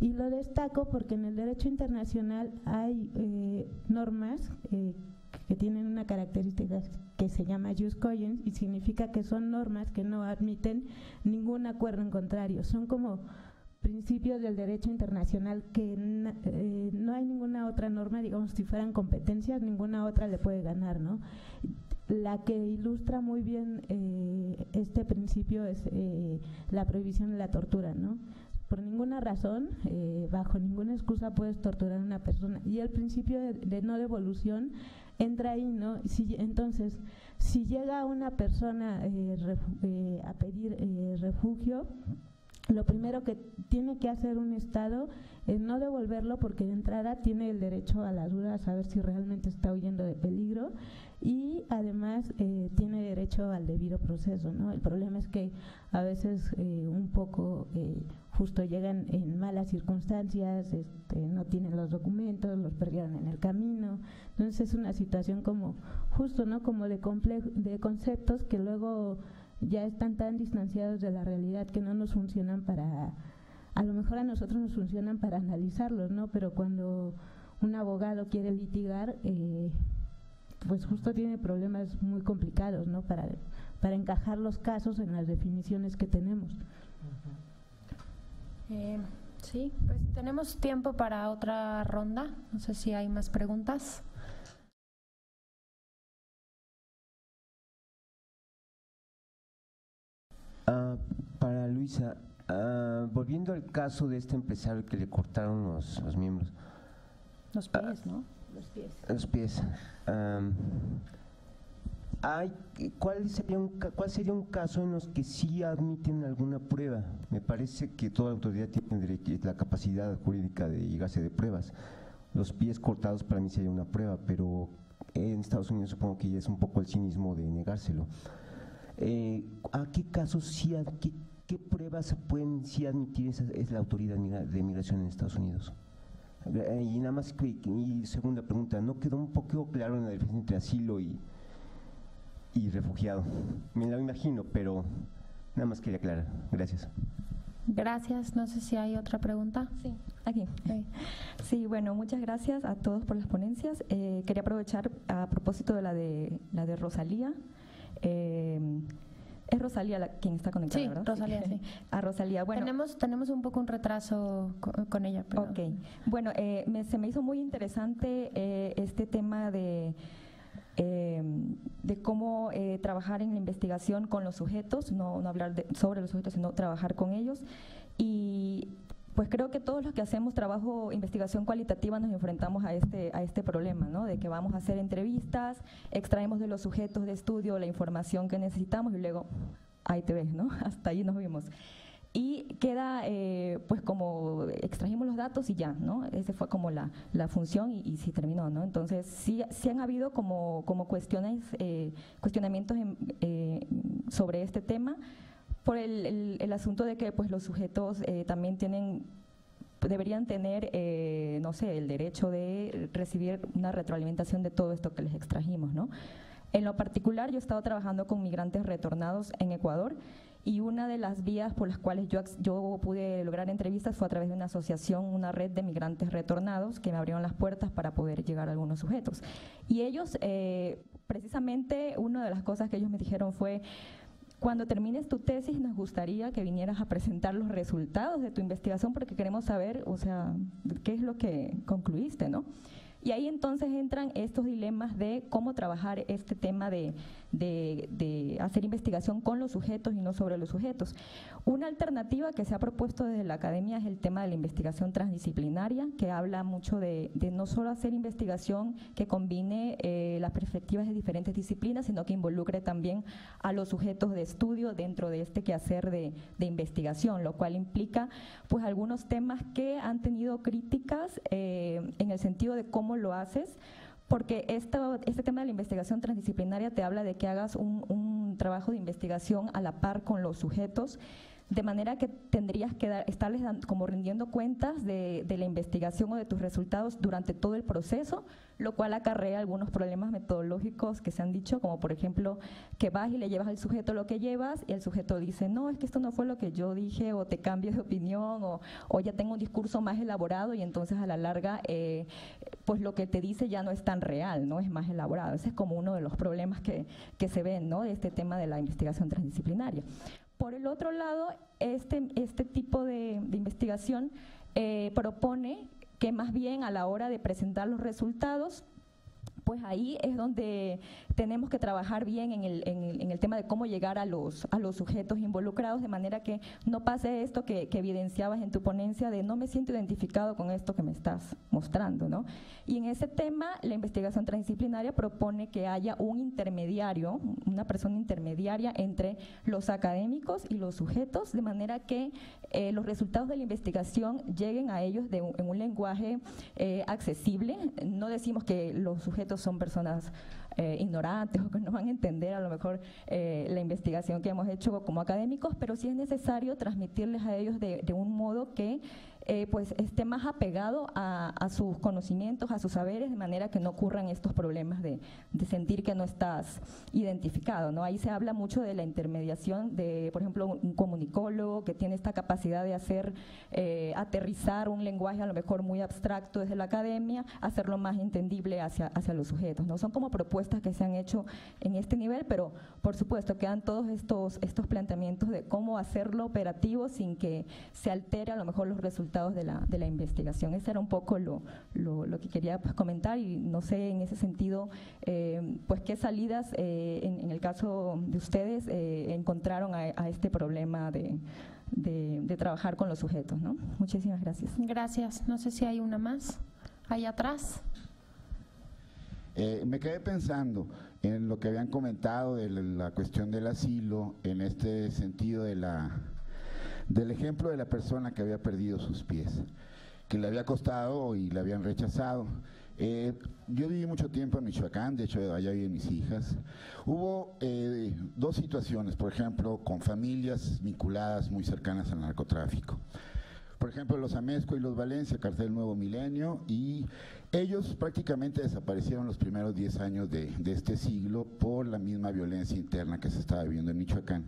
Y lo destaco porque en el derecho internacional hay normas que tienen una característica que se llama jus cogens y significa que son normas que no admiten ningún acuerdo en contrario. Son como principios del derecho internacional que no hay ninguna otra norma, digamos, si fueran competencias, ninguna otra le puede ganar, ¿no? La que ilustra muy bien este principio es la prohibición de la tortura, ¿no? Por ninguna razón, bajo ninguna excusa puedes torturar a una persona. Y el principio de no devolución entra ahí, ¿no? Entonces, si llega una persona a pedir refugio, lo primero que tiene que hacer un Estado es no devolverlo porque de entrada tiene el derecho a la duda, a saber si realmente está huyendo de peligro y además tiene derecho al debido proceso, ¿no? El problema es que a veces un poco justo llegan en malas circunstancias, no tienen los documentos, los perdieron en el camino, entonces es una situación como justo, ¿no? Como de conceptos que luego ya están tan distanciados de la realidad que no nos funcionan a lo mejor a nosotros nos funcionan para analizarlos, ¿no? Pero cuando un abogado quiere litigar, pues justo tiene problemas muy complicados, ¿no? Para encajar los casos en las definiciones que tenemos. Sí, pues tenemos tiempo para otra ronda. No sé si hay más preguntas. Para Luisa, volviendo al caso de este empresario que le cortaron los miembros. Los pies, ¿no? Los pies. ¿Cuál sería un caso en los que sí admiten alguna prueba? Me parece que toda autoridad tiene la capacidad jurídica de llegarse de pruebas. Los pies cortados para mí sería una prueba, pero en Estados Unidos supongo que ya es un poco el cinismo de negárselo. ¿A qué casos sí, qué pruebas pueden sí admitir es la autoridad de migración en Estados Unidos? Y nada más, y segunda pregunta, no quedó un poco claro en la diferencia entre asilo y refugiado. Me lo imagino, pero nada más quería aclarar. Gracias. Gracias. No sé si hay otra pregunta. Sí, aquí. Sí, bueno, muchas gracias a todos por las ponencias. Quería aprovechar a propósito de la de Rosalía. Es Rosalía quien está conectada, sí, ¿verdad? Rosalía, sí. A Rosalía, bueno. Tenemos un poco un retraso con ella. Pero... Ok. Bueno, se me hizo muy interesante este tema de cómo trabajar en la investigación con los sujetos, no hablar sobre los sujetos, sino trabajar con ellos. Y pues creo que todos los que hacemos investigación cualitativa nos enfrentamos a este problema, ¿no? De que vamos a hacer entrevistas, extraemos de los sujetos de estudio la información que necesitamos y luego ahí te ves, ¿no? Hasta ahí nos vimos. Y queda, pues como extrajimos los datos y ya, ¿no? Esa fue como la función y sí terminó, ¿no? Entonces, sí han habido como cuestionamientos sobre este tema por el asunto de que pues los sujetos también deberían tener, no sé, el derecho de recibir una retroalimentación de todo esto que les extrajimos, ¿no? En lo particular, yo he estado trabajando con migrantes retornados en Ecuador y una de las vías por las cuales yo pude lograr entrevistas fue a través de una asociación, una red de migrantes retornados que me abrieron las puertas para poder llegar a algunos sujetos. Y ellos, precisamente, una de las cosas que ellos me dijeron fue: cuando termines tu tesis nos gustaría que vinieras a presentar los resultados de tu investigación porque queremos saber, o sea, qué es lo que concluiste, ¿no? Y ahí entonces entran estos dilemas de cómo trabajar este tema de hacer investigación con los sujetos y no sobre los sujetos. Una alternativa que se ha propuesto desde la academia es el tema de la investigación transdisciplinaria, que habla mucho de no solo hacer investigación que combine las perspectivas de diferentes disciplinas, sino que involucre también a los sujetos de estudio dentro de este quehacer de investigación, lo cual implica pues algunos temas que han tenido críticas en el sentido de cómo lo haces, porque este tema de la investigación transdisciplinaria te habla de que hagas un trabajo de investigación a la par con los sujetos, de manera que tendrías que estarles como rindiendo cuentas de la investigación o de tus resultados durante todo el proceso, lo cual acarrea algunos problemas metodológicos que se han dicho, como por ejemplo que vas y le llevas al sujeto lo que llevas y el sujeto dice: no, es que esto no fue lo que yo dije, o te cambias de opinión, o ya tengo un discurso más elaborado y entonces a la larga pues lo que te dice ya no es tan real, no es más elaborado. Ese es como uno de los problemas que se ven, ¿no?, de este tema de la investigación transdisciplinaria. Por el otro lado, este tipo de investigación propone que más bien a la hora de presentar los resultados, pues ahí es donde tenemos que trabajar bien en el tema de cómo llegar a los sujetos involucrados, de manera que no pase esto que evidenciabas en tu ponencia de no me siento identificado con esto que me estás mostrando, ¿no? Y en ese tema, la investigación transdisciplinaria propone que haya un intermediario, una persona intermediaria entre los académicos y los sujetos, de manera que los resultados de la investigación lleguen a ellos en un lenguaje accesible. No decimos que los sujetos son personas ignorantes o que no van a entender a lo mejor la investigación que hemos hecho como académicos, pero sí es necesario transmitirles a ellos de un modo que pues esté más apegado a sus conocimientos, a sus saberes, de manera que no ocurran estos problemas de sentir que no estás identificado, ¿no? Ahí se habla mucho de la intermediación de, por ejemplo, un comunicólogo que tiene esta capacidad de hacer aterrizar un lenguaje a lo mejor muy abstracto desde la academia, hacerlo más entendible hacia los sujetos, ¿no? Son como propuestas que se han hecho en este nivel, pero por supuesto quedan todos estos planteamientos de cómo hacerlo operativo sin que se altere a lo mejor los resultados de la investigación. Ese era un poco lo que quería pues comentar, y no sé en ese sentido pues qué salidas en el caso de ustedes encontraron a este problema de trabajar con los sujetos, ¿no? Muchísimas gracias. Gracias. No sé si hay una más ahí atrás. Me quedé pensando en lo que habían comentado de la cuestión del asilo, en este sentido del ejemplo de la persona que había perdido sus pies, que le había costado y le habían rechazado. Yo viví mucho tiempo en Michoacán, de hecho allá viven mis hijas. Hubo dos situaciones, por ejemplo, con familias vinculadas muy cercanas al narcotráfico. Por ejemplo, los Amezcua y los Valencia, Cartel Nuevo Milenio, y ellos prácticamente desaparecieron los primeros 10 años de este siglo por la misma violencia interna que se estaba viviendo en Michoacán.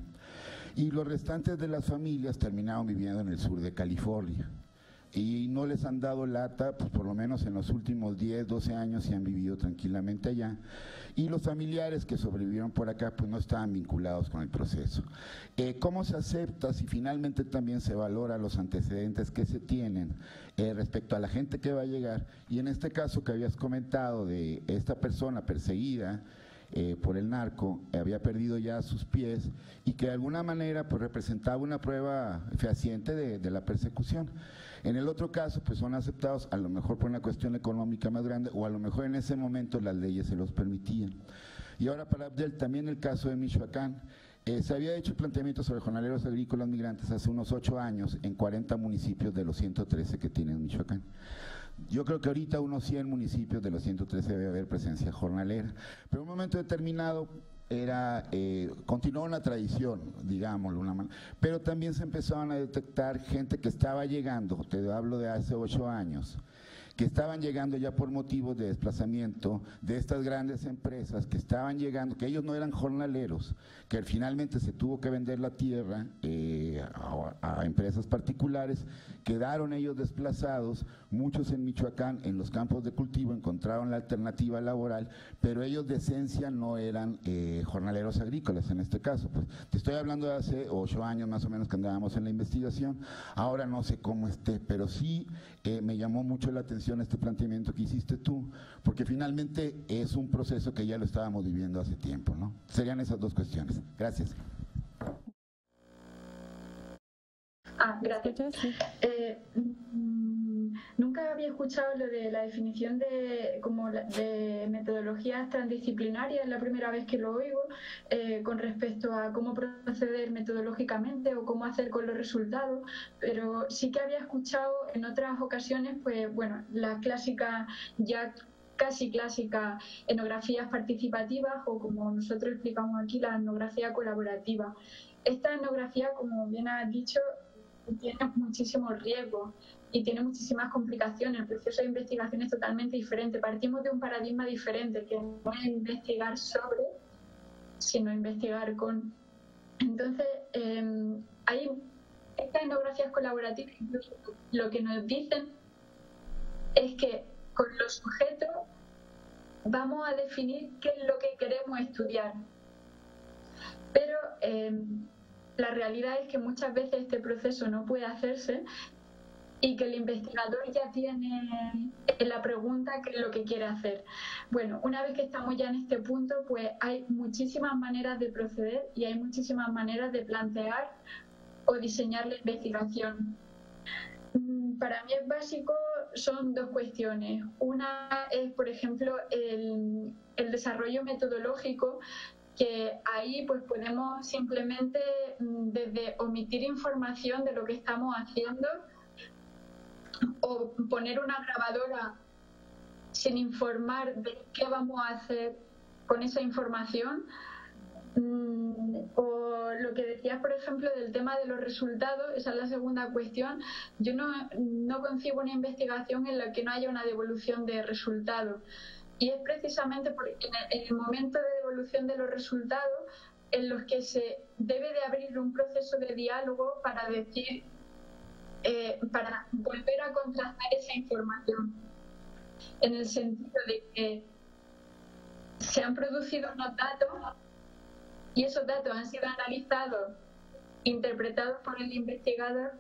y los restantes de las familias terminaron viviendo en el sur de California. Y no les han dado lata, pues por lo menos en los últimos 10, 12 años se han vivido tranquilamente allá. Y los familiares que sobrevivieron por acá, pues no estaban vinculados con el proceso. ¿Cómo se acepta si finalmente también se valora los antecedentes que se tienen respecto a la gente que va a llegar? Y en este caso que habías comentado de esta persona perseguida por el narco, había perdido ya sus pies y que de alguna manera pues representaba una prueba fehaciente de la persecución. En el otro caso, pues son aceptados a lo mejor por una cuestión económica más grande o a lo mejor en ese momento las leyes se los permitían. Y ahora para Abdel, también el caso de Michoacán. Se había hecho planteamiento sobre jornaleros agrícolas migrantes hace unos 8 años en 40 municipios de los 113 que tiene Michoacán. Yo creo que ahorita unos 100 municipios de los 113 debe haber presencia jornalera, pero en un momento determinado continuó una tradición, digámoslo, pero también se empezaron a detectar gente que estaba llegando, te hablo de hace 8 años, que estaban llegando ya por motivos de desplazamiento de estas grandes empresas que estaban llegando, que ellos no eran jornaleros, que finalmente se tuvo que vender la tierra a empresas particulares, quedaron ellos desplazados, muchos en Michoacán, en los campos de cultivo, encontraron la alternativa laboral, pero ellos de esencia no eran jornaleros agrícolas en este caso. Pues te estoy hablando de hace 8 años más o menos que andábamos en la investigación, ahora no sé cómo esté, pero sí me llamó mucho la atención este planteamiento que hiciste tú, porque finalmente es un proceso que ya lo estábamos viviendo hace tiempo, ¿no? Serían esas dos cuestiones. Gracias. Gracias. Nunca había escuchado lo de la definición de metodologías transdisciplinarias, es la primera vez que lo oigo, con respecto a cómo proceder metodológicamente o cómo hacer con los resultados, pero sí que había escuchado en otras ocasiones, pues bueno, las clásicas, ya casi clásicas etnografías participativas o como nosotros explicamos aquí, la etnografía colaborativa. Esta etnografía, como bien has dicho, tiene muchísimos riesgos y tiene muchísimas complicaciones. El proceso de investigación es totalmente diferente. Partimos de un paradigma diferente, que no es investigar sobre, sino investigar con. Entonces, hay estas etnografías colaborativas, incluso lo que nos dicen es que con los sujetos vamos a definir qué es lo que queremos estudiar. Pero la realidad es que muchas veces este proceso no puede hacerse y que el investigador ya tiene la pregunta qué es lo que quiere hacer. Bueno, una vez que estamos ya en este punto, pues hay muchísimas maneras de proceder y hay muchísimas maneras de plantear o diseñar la investigación. Para mí es básico, son dos cuestiones. Una es, por ejemplo, el desarrollo metodológico, que ahí pues podemos simplemente desde omitir información de lo que estamos haciendo o poner una grabadora sin informar de qué vamos a hacer con esa información, o lo que decías, por ejemplo, del tema de los resultados. Esa es la segunda cuestión. Yo no concibo una investigación en la que no haya una devolución de resultados. Y es precisamente porque en el momento de devolución de los resultados en los que se debe de abrir un proceso de diálogo para decir, para volver a contrastar esa información, en el sentido de que se han producido unos datos y esos datos han sido analizados, interpretados por el investigador,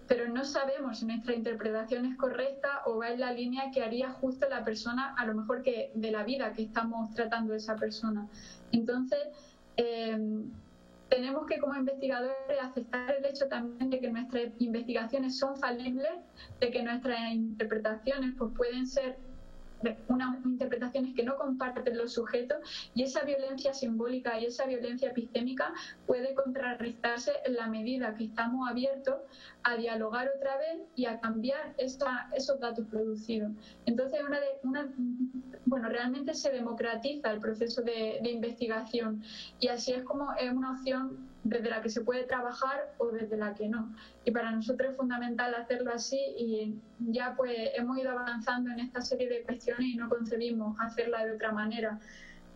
pero no sabemos si nuestra interpretación es correcta o va en la línea que haría justo la persona, a lo mejor que de la vida que estamos tratando de esa persona. Entonces, tenemos que como investigadores aceptar el hecho también de que nuestras investigaciones son falibles, de que nuestras interpretaciones pues pueden ser unas interpretaciones que no comparten los sujetos, y esa violencia simbólica y esa violencia epistémica puede contrarrestarse en la medida que estamos abiertos a dialogar otra vez y a cambiar esos datos producidos. Entonces, realmente se democratiza el proceso de investigación, y así es como es una opción desde la que se puede trabajar o desde la que no. Y para nosotros es fundamental hacerlo así, y ya pues hemos ido avanzando en esta serie de cuestiones y no concebimos hacerla de otra manera.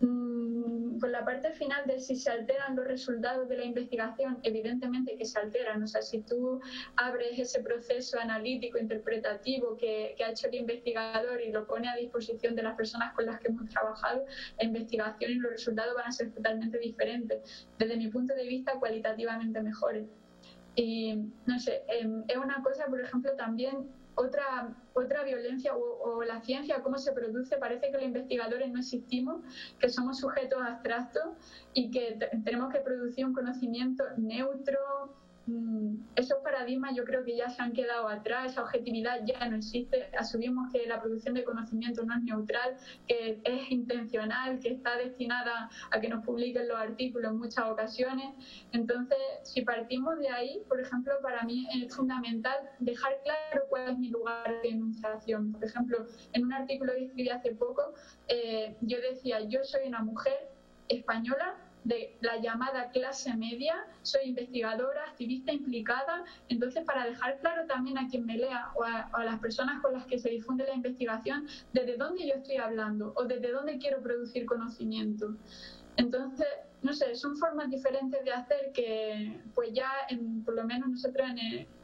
Por la parte final de si se alteran los resultados de la investigación, evidentemente que se alteran. O sea, si tú abres ese proceso analítico, interpretativo que ha hecho el investigador y lo pone a disposición de las personas con las que hemos trabajado, la investigación y los resultados van a ser totalmente diferentes. Desde mi punto de vista, cualitativamente mejores. Y no sé, es una cosa, por ejemplo, también otra violencia o la ciencia, cómo se produce. Parece que los investigadores no existimos, que somos sujetos abstractos y que tenemos que producir un conocimiento neutro. Esos paradigmas yo creo que ya se han quedado atrás, esa objetividad ya no existe. Asumimos que la producción de conocimiento no es neutral, que es intencional, que está destinada a que nos publiquen los artículos en muchas ocasiones. Entonces, si partimos de ahí, por ejemplo, para mí es fundamental dejar claro cuál es mi lugar de enunciación. Por ejemplo, en un artículo que escribí hace poco, yo decía, yo soy una mujer española de la llamada clase media, soy investigadora, activista implicada. Entonces, para dejar claro también a quien me lea o a las personas con las que se difunde la investigación, desde dónde yo estoy hablando o desde dónde quiero producir conocimiento. Entonces, no sé, son formas diferentes de hacer que, pues ya, por lo menos nosotros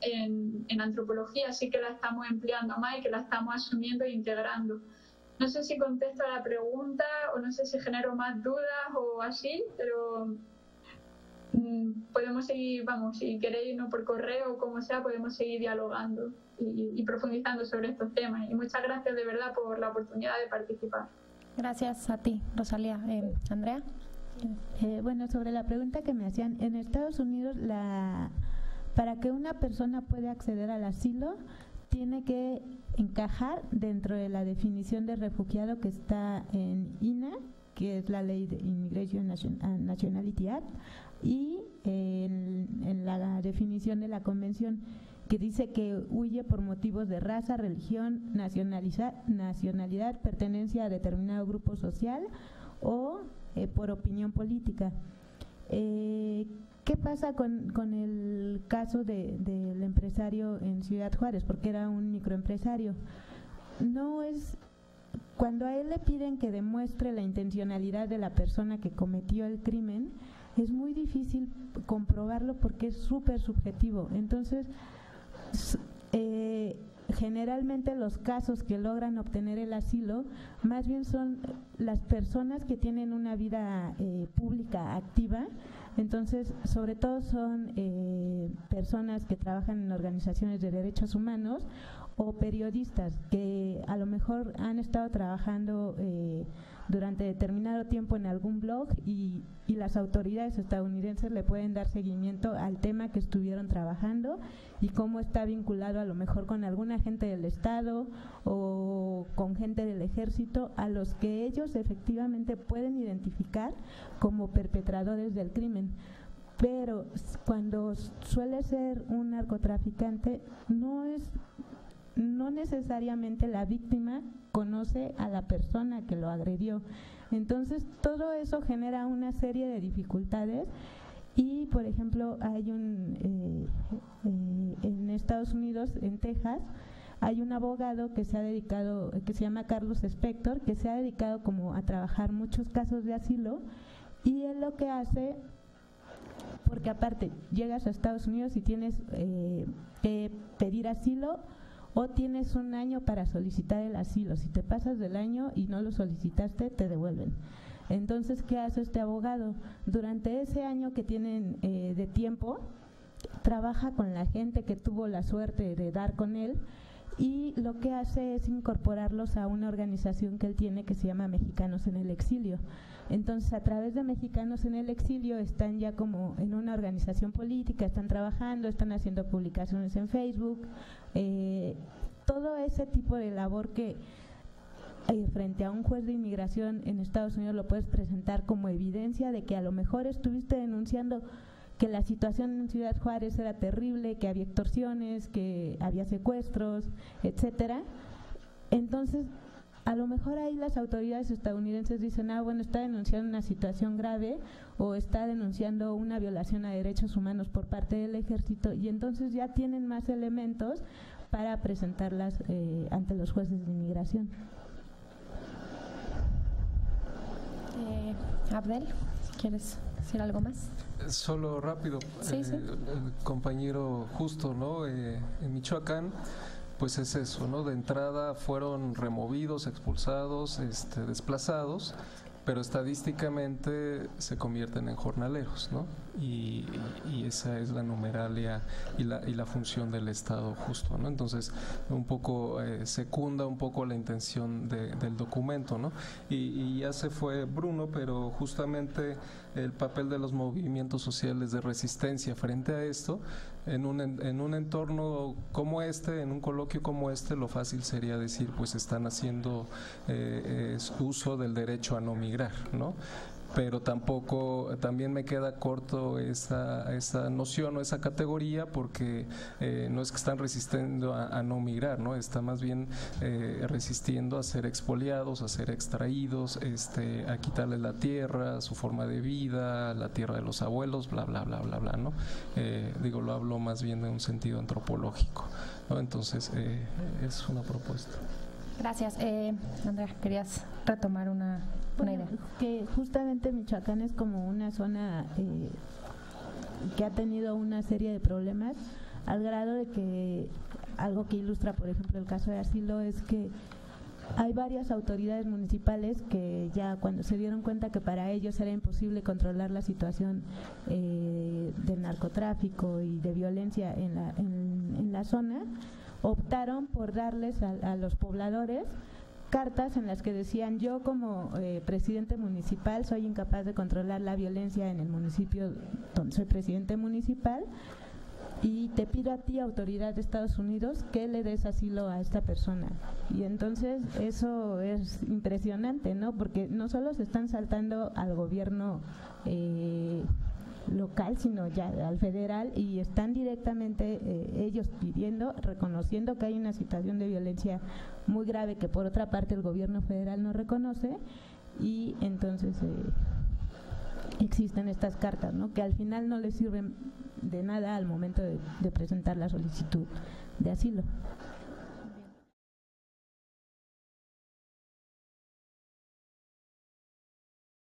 en antropología sí que la estamos empleando más y que la estamos asumiendo e integrando. No sé si contesto a la pregunta o no sé si genero más dudas o así, pero podemos seguir, vamos, si queréis, no por correo o como sea, podemos seguir dialogando y profundizando sobre estos temas. Y muchas gracias de verdad por la oportunidad de participar. Gracias a ti, Rosalía. Andrea. Bueno, sobre la pregunta que me hacían, en Estados Unidos para que una persona pueda acceder al asilo tiene que encajar dentro de la definición de refugiado que está en INA, que es la ley de Immigration and Nationality Act, y en la definición de la convención, que dice que huye por motivos de raza, religión, nacionalidad, pertenencia a determinado grupo social o por opinión política. ¿Qué pasa con el caso del empresario en Ciudad Juárez? Porque era un microempresario. Cuando a él le piden que demuestre la intencionalidad de la persona que cometió el crimen, es muy difícil comprobarlo porque es súper subjetivo. Entonces, generalmente los casos que logran obtener el asilo más bien son las personas que tienen una vida pública activa. Entonces, sobre todo son personas que trabajan en organizaciones de derechos humanos o periodistas que a lo mejor han estado trabajando durante determinado tiempo en algún blog y las autoridades estadounidenses le pueden dar seguimiento al tema que estuvieron trabajando y cómo está vinculado a lo mejor con algún agente del Estado o con gente del ejército a los que ellos efectivamente pueden identificar como perpetradores del crimen. Pero cuando suele ser un narcotraficante, no necesariamente la víctima conoce a la persona que lo agredió. Entonces, todo eso genera una serie de dificultades y, por ejemplo, hay en Estados Unidos, en Texas, hay un abogado que se ha dedicado, que se llama Carlos Spector, que se ha dedicado como a trabajar muchos casos de asilo, y él lo que hace, porque aparte llegas a Estados Unidos y tienes que pedir asilo o tienes un año para solicitar el asilo. Si te pasas del año y no lo solicitaste, te devuelven. Entonces, ¿qué hace este abogado? Durante ese año que tienen de tiempo, trabaja con la gente que tuvo la suerte de dar con él y lo que hace es incorporarlos a una organización que él tiene que se llama Mexicanos en el Exilio. Entonces, a través de Mexicanos en el Exilio están ya como en una organización política, están trabajando, están haciendo publicaciones en Facebook, todo ese tipo de labor que frente a un juez de inmigración en Estados Unidos lo puedes presentar como evidencia de que a lo mejor estuviste denunciando que la situación en Ciudad Juárez era terrible, que había extorsiones, que había secuestros, etcétera. Entonces, a lo mejor ahí las autoridades estadounidenses dicen, bueno, está denunciando una situación grave o está denunciando una violación a derechos humanos por parte del ejército, y entonces ya tienen más elementos para presentarlas ante los jueces de inmigración. Abdel, ¿quieres decir algo más? Solo rápido, Sí, sí. El compañero justo, ¿no? En Michoacán, pues es eso, ¿no? De entrada fueron removidos, expulsados, desplazados, pero estadísticamente se convierten en jornaleros, ¿no? Y esa es la numeralia y la función del Estado justo, ¿no? Entonces, un poco secunda un poco la intención del documento, ¿no? Y ya se fue Bruno, pero justamente el papel de los movimientos sociales de resistencia frente a esto, en un entorno como este, en un coloquio como este, lo fácil sería decir, pues están haciendo uso del derecho a no migrar, ¿no? Pero también me queda corto esa noción o esa categoría, porque no es que están resistiendo a no migrar, ¿no? Está más bien resistiendo a ser expoliados, a ser extraídos, a quitarle la tierra, su forma de vida, la tierra de los abuelos, bla, bla, bla, bla, bla, ¿no? Lo hablo más bien en un sentido antropológico, ¿no? Entonces, es una propuesta. Gracias. Andrea, querías retomar una idea. Que justamente Michoacán es como una zona que ha tenido una serie de problemas, al grado de que algo que ilustra, por ejemplo, el caso de asilo es que hay varias autoridades municipales que ya cuando se dieron cuenta que para ellos era imposible controlar la situación del narcotráfico y de violencia en la zona, optaron por darles a los pobladores cartas en las que decían: yo como presidente municipal soy incapaz de controlar la violencia en el municipio donde soy presidente municipal, y te pido a ti, autoridad de Estados Unidos, que le des asilo a esta persona. Y entonces eso es impresionante, ¿no? Porque no solo se están saltando al gobierno local, sino ya al federal, y están directamente ellos pidiendo, reconociendo que hay una situación de violencia muy grave que por otra parte el gobierno federal no reconoce, y entonces existen estas cartas, ¿no? Que al final no les sirven de nada al momento de presentar la solicitud de asilo.